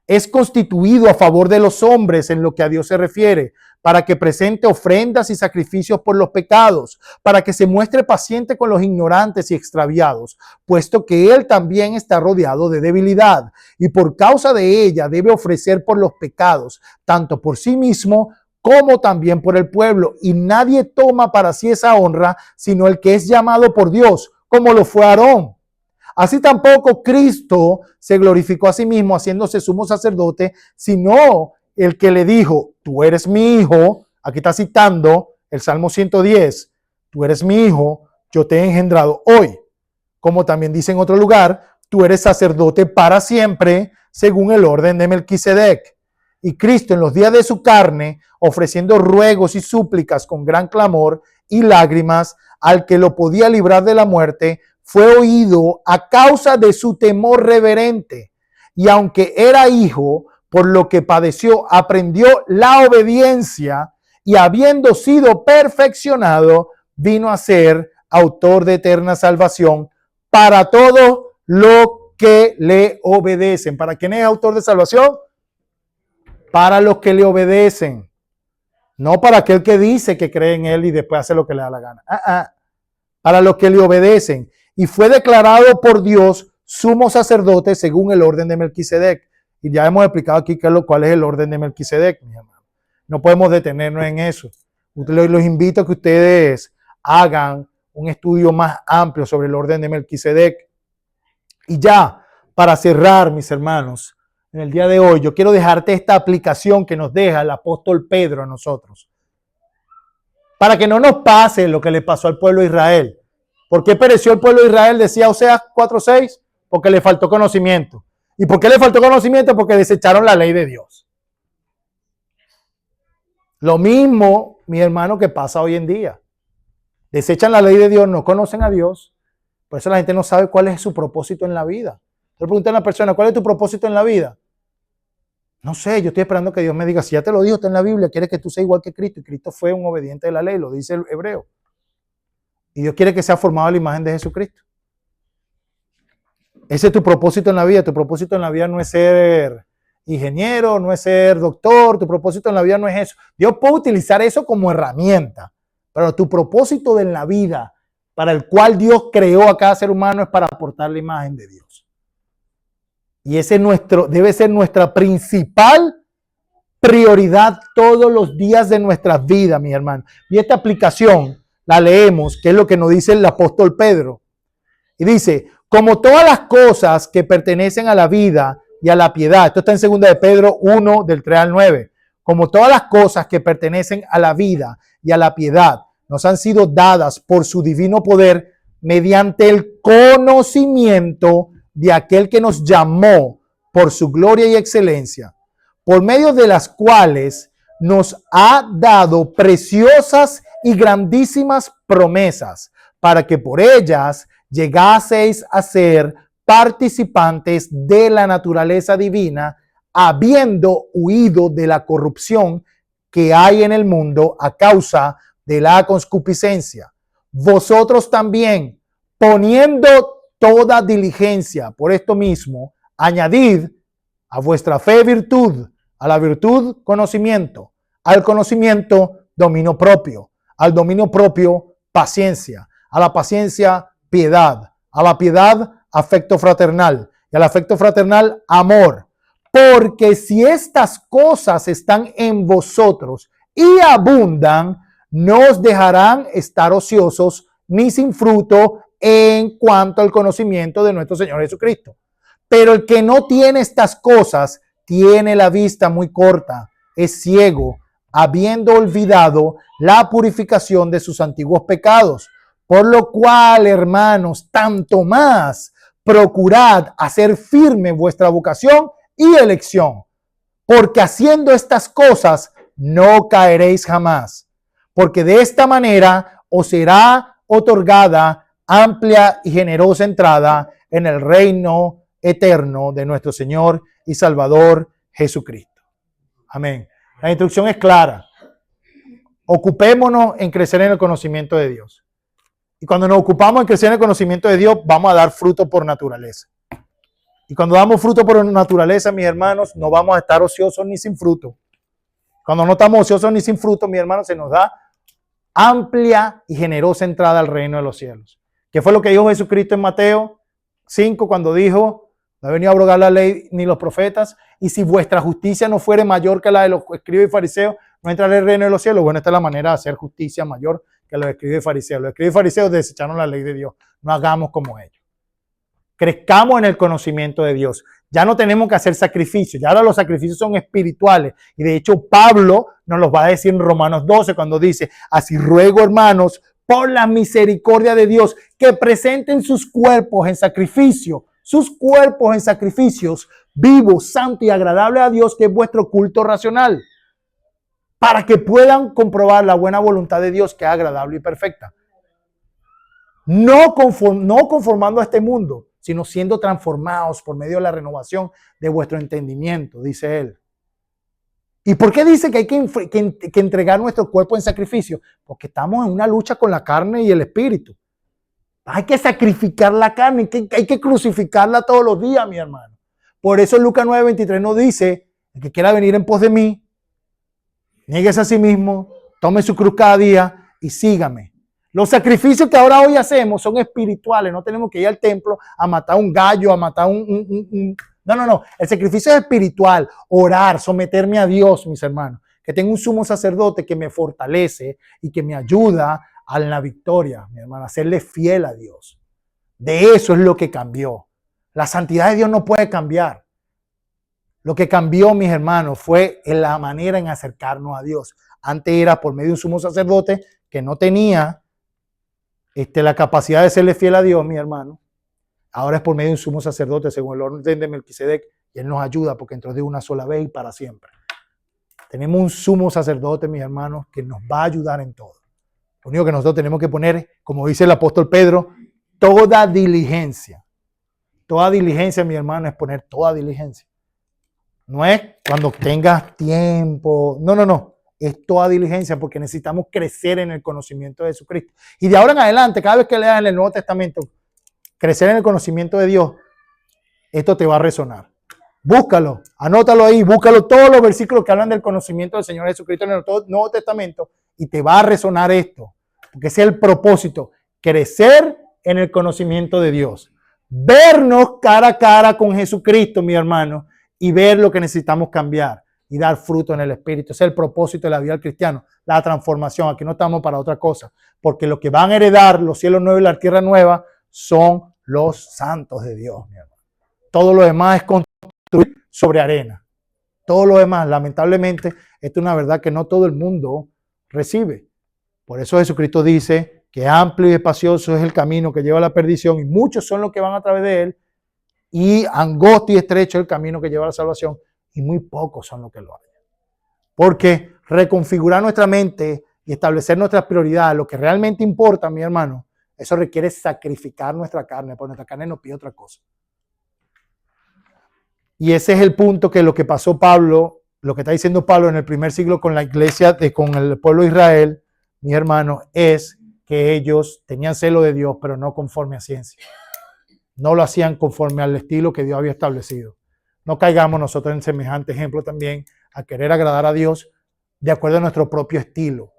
es constituido a favor de los hombres en lo que a Dios se refiere, para que presente ofrendas y sacrificios por los pecados, para que se muestre paciente con los ignorantes y extraviados, puesto que Él también está rodeado de debilidad, y por causa de ella debe ofrecer por los pecados, tanto por sí mismo como también por el pueblo. Y nadie toma para sí esa honra, sino el que es llamado por Dios, como lo fue Aarón. Así tampoco Cristo se glorificó a sí mismo haciéndose sumo sacerdote, sino el que le dijo, tú eres mi hijo, aquí está citando el Salmo 110, tú eres mi hijo, yo te he engendrado hoy. Como también dice en otro lugar, tú eres sacerdote para siempre, según el orden de Melquisedec. Y Cristo en los días de su carne, ofreciendo ruegos y súplicas con gran clamor y lágrimas al que lo podía librar de la muerte, fue oído a causa de su temor reverente. Y aunque era hijo, por lo que padeció, aprendió la obediencia y habiendo sido perfeccionado, vino a ser autor de eterna salvación para todos los que le obedecen. ¿Para quién es autor de salvación? Para los que le obedecen. No para aquel que dice que cree en él y después hace lo que le da la gana. Para los que le obedecen. Y fue declarado por Dios sumo sacerdote según el orden de Melquisedec. Y ya hemos explicado aquí cuál es el orden de Melquisedec, mi hermano. No podemos detenernos en eso. Los invito a que ustedes hagan un estudio más amplio sobre el orden de Melquisedec. Y ya, para cerrar, mis hermanos, en el día de hoy, yo quiero dejarte esta aplicación que nos deja el apóstol Pedro a nosotros. Para que no nos pase lo que le pasó al pueblo de Israel. ¿Por qué pereció el pueblo de Israel? Decía Oseas 4:6, porque le faltó conocimiento. ¿Y por qué le faltó conocimiento? Porque desecharon la ley de Dios. Lo mismo, mi hermano, que pasa hoy en día. Desechan la ley de Dios, no conocen a Dios. Por eso la gente no sabe cuál es su propósito en la vida. Yo le pregunté a una persona, ¿cuál es tu propósito en la vida? No sé, yo estoy esperando que Dios me diga, si ya te lo dijo, está en la Biblia, quiere que tú seas igual que Cristo. Y Cristo fue un obediente de la ley, lo dice el hebreo. Y Dios quiere que sea formado a la imagen de Jesucristo. Ese es tu propósito en la vida. Tu propósito en la vida no es ser ingeniero, no es ser doctor. Tu propósito en la vida no es eso. Dios puede utilizar eso como herramienta. Pero tu propósito en la vida, para el cual Dios creó a cada ser humano, es para aportar la imagen de Dios. Y ese debe ser nuestra principal prioridad todos los días de nuestras vidas, mi hermano. Y esta aplicación la leemos, que es lo que nos dice el apóstol Pedro. Y dice, como todas las cosas que pertenecen a la vida y a la piedad. Esto está en 2 de Pedro 1, del 3 al 9. Como todas las cosas que pertenecen a la vida y a la piedad nos han sido dadas por su divino poder mediante el conocimiento de aquel que nos llamó por su gloria y excelencia, por medio de las cuales nos ha dado preciosas y grandísimas promesas, para que por ellas llegaseis a ser participantes de la naturaleza divina, habiendo huido de la corrupción que hay en el mundo a causa de la concupiscencia. Vosotros también, poniendo toda diligencia por esto mismo, añadid a vuestra fe virtud, a la virtud conocimiento, al conocimiento dominio propio, al dominio propio paciencia, a la paciencia piedad, a la piedad afecto fraternal y al afecto fraternal amor. Porque si estas cosas están en vosotros y abundan, no os dejarán estar ociosos ni sin fruto en cuanto al conocimiento de nuestro Señor Jesucristo. Pero el que no tiene estas cosas tiene la vista muy corta, es ciego, habiendo olvidado la purificación de sus antiguos pecados. Por lo cual, hermanos, tanto más procurad hacer firme vuestra vocación y elección, porque haciendo estas cosas no caeréis jamás, porque de esta manera os será otorgada amplia y generosa entrada en el reino eterno de nuestro Señor y Salvador Jesucristo. Amén. La instrucción es clara. Ocupémonos en crecer en el conocimiento de Dios. Y cuando nos ocupamos en crecer en el conocimiento de Dios, vamos a dar fruto por naturaleza. Y cuando damos fruto por naturaleza, mis hermanos, no vamos a estar ociosos ni sin fruto. Cuando no estamos ociosos ni sin fruto, mis hermanos, se nos da amplia y generosa entrada al reino de los cielos. ¿Qué fue lo que dijo Jesucristo en Mateo 5 cuando dijo, no he venido a abrogar la ley ni los profetas, y si vuestra justicia no fuere mayor que la de los escribas y fariseos, no entraré en el reino de los cielos? Bueno, esta es la manera de hacer justicia mayor que los escribas y fariseos. Los escribas y fariseos desecharon la ley de Dios. No hagamos como ellos. Crezcamos en el conocimiento de Dios. Ya no tenemos que hacer sacrificios, ya ahora los sacrificios son espirituales. Y de hecho Pablo nos los va a decir en Romanos 12 cuando dice, así ruego hermanos, por la misericordia de Dios, que presenten sus cuerpos en sacrificios vivos, santos y agradables a Dios, que es vuestro culto racional, para que puedan comprobar la buena voluntad de Dios, que es agradable y perfecta. No conformando a este mundo, sino siendo transformados por medio de la renovación de vuestro entendimiento, dice él. ¿Y por qué dice que hay que entregar nuestro cuerpo en sacrificio? Porque estamos en una lucha con la carne y el espíritu. Hay que sacrificar la carne, hay que crucificarla todos los días, mi hermano. Por eso Lucas 9:23 nos dice, el que quiera venir en pos de mí, niéguese a sí mismo, tome su cruz cada día y sígame. Los sacrificios que ahora hoy hacemos son espirituales. No tenemos que ir al templo a matar un gallo, a matar No. El sacrificio es espiritual. Orar, someterme a Dios, mis hermanos. Que tengo un sumo sacerdote que me fortalece y que me ayuda a la victoria, mi hermano, a serle fiel a Dios. De eso es lo que cambió. La santidad de Dios no puede cambiar. Lo que cambió, mis hermanos, fue en la manera en acercarnos a Dios. Antes era por medio de un sumo sacerdote que no tenía la capacidad de serle fiel a Dios, mi hermano. Ahora es por medio de un sumo sacerdote según el orden de Melquisedec, y él nos ayuda porque entró de una sola vez y para siempre. Tenemos un sumo sacerdote, mis hermanos, que nos va a ayudar en todo. Lo único que nosotros tenemos que poner, como dice el apóstol Pedro, toda diligencia. Toda diligencia, mi hermano, es poner toda diligencia. No es cuando tengas tiempo. No. Es toda diligencia porque necesitamos crecer en el conocimiento de Jesucristo. Y de ahora en adelante, cada vez que leas en el Nuevo Testamento, crecer en el conocimiento de Dios, esto te va a resonar. Búscalo, anótalo ahí, búscalo todos los versículos que hablan del conocimiento del Señor Jesucristo en el Nuevo Testamento y te va a resonar esto. Porque ese es el propósito, crecer en el conocimiento de Dios. Vernos cara a cara con Jesucristo, mi hermano, y ver lo que necesitamos cambiar y dar fruto en el Espíritu. Ese es el propósito de la vida del cristiano, la transformación. Aquí no estamos para otra cosa, porque lo que van a heredar los cielos nuevos y la tierra nueva son los santos de Dios, mi hermano. Todo lo demás es construir sobre arena. Todo lo demás, lamentablemente, esto es una verdad que no todo el mundo recibe. Por eso Jesucristo dice que amplio y espacioso es el camino que lleva a la perdición y muchos son los que van a través de él, y angosto y estrecho es el camino que lleva a la salvación y muy pocos son los que lo hacen. Porque reconfigurar nuestra mente y establecer nuestras prioridades, lo que realmente importa, mi hermano, eso requiere sacrificar nuestra carne, porque nuestra carne nos pide otra cosa. Y ese es el punto que lo que pasó Pablo, lo que está diciendo Pablo en el primer siglo con la iglesia, con el pueblo de Israel, mis hermanos, es que ellos tenían celo de Dios, pero no conforme a ciencia. No lo hacían conforme al estilo que Dios había establecido. No caigamos nosotros en semejante ejemplo también a querer agradar a Dios de acuerdo a nuestro propio estilo.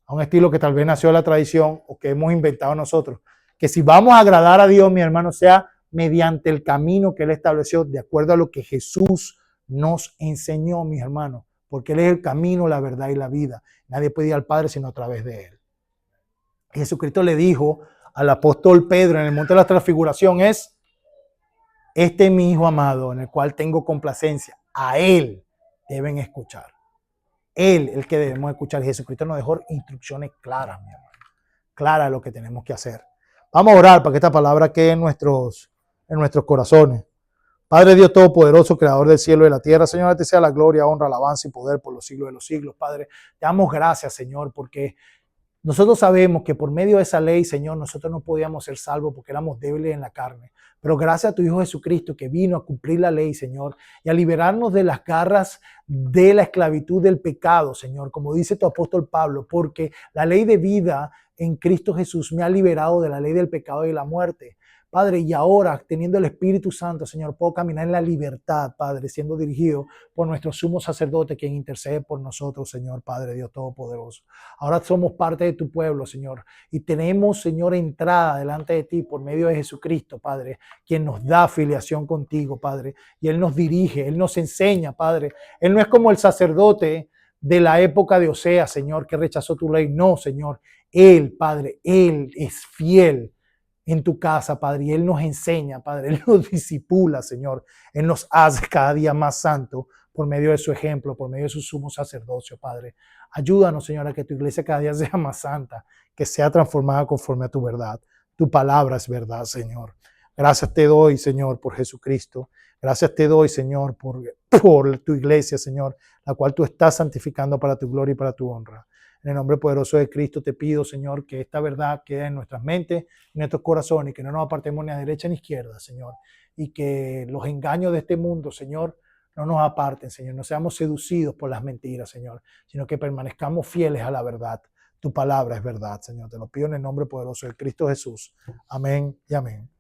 A un estilo que tal vez nació de la tradición o que hemos inventado nosotros. Que si vamos a agradar a Dios, mi hermano, sea mediante el camino que Él estableció, de acuerdo a lo que Jesús nos enseñó, mis hermanos. Porque Él es el camino, la verdad y la vida. Nadie puede ir al Padre sino a través de Él. Jesucristo le dijo al apóstol Pedro en el monte de la transfiguración es: este es mi Hijo amado en el cual tengo complacencia. A Él deben escuchar. Él el que debemos escuchar. Jesucristo nos dejó instrucciones claras, mi hermano. Claras de lo que tenemos que hacer. Vamos a orar para que esta palabra quede en nuestros corazones. Padre Dios Todopoderoso, Creador del cielo y de la tierra, Señor, a ti sea la gloria, honra, alabanza y poder por los siglos de los siglos. Padre, te damos gracias, Señor, porque nosotros sabemos que por medio de esa ley, Señor, nosotros no podíamos ser salvos porque éramos débiles en la carne. Pero gracias a tu Hijo Jesucristo que vino a cumplir la ley, Señor, y a liberarnos de las garras de la esclavitud del pecado, Señor, como dice tu apóstol Pablo, porque la ley de vida en Cristo Jesús me ha liberado de la ley del pecado y de la muerte. Padre, y ahora, teniendo el Espíritu Santo, Señor, puedo caminar en la libertad, Padre, siendo dirigido por nuestro sumo sacerdote, quien intercede por nosotros, Señor, Padre Dios Todopoderoso. Ahora somos parte de tu pueblo, Señor, y tenemos, Señor, entrada delante de ti por medio de Jesucristo, Padre, quien nos da afiliación contigo, Padre, y Él nos dirige, Él nos enseña, Padre. Él no es como el sacerdote de la época de Oseas, Señor, que rechazó tu ley. No, Señor, Él, Padre, Él es fiel. en tu casa, Padre, y Él nos enseña, Padre, Él nos disipula, Señor. Él nos hace cada día más santo por medio de su ejemplo, por medio de su sumo sacerdocio, Padre. Ayúdanos, Señor, a que tu iglesia cada día sea más santa, que sea transformada conforme a tu verdad. Tu palabra es verdad, Señor. Gracias te doy, Señor, por Jesucristo. Gracias te doy, Señor, por tu iglesia, Señor, la cual tú estás santificando para tu gloria y para tu honra. En el nombre poderoso de Cristo te pido, Señor, que esta verdad quede en nuestras mentes, en nuestros corazones, y que no nos apartemos ni a derecha ni a izquierda, Señor. Y que los engaños de este mundo, Señor, no nos aparten, Señor. No seamos seducidos por las mentiras, Señor, sino que permanezcamos fieles a la verdad. Tu palabra es verdad, Señor. Te lo pido en el nombre poderoso de Cristo Jesús. Amén y amén.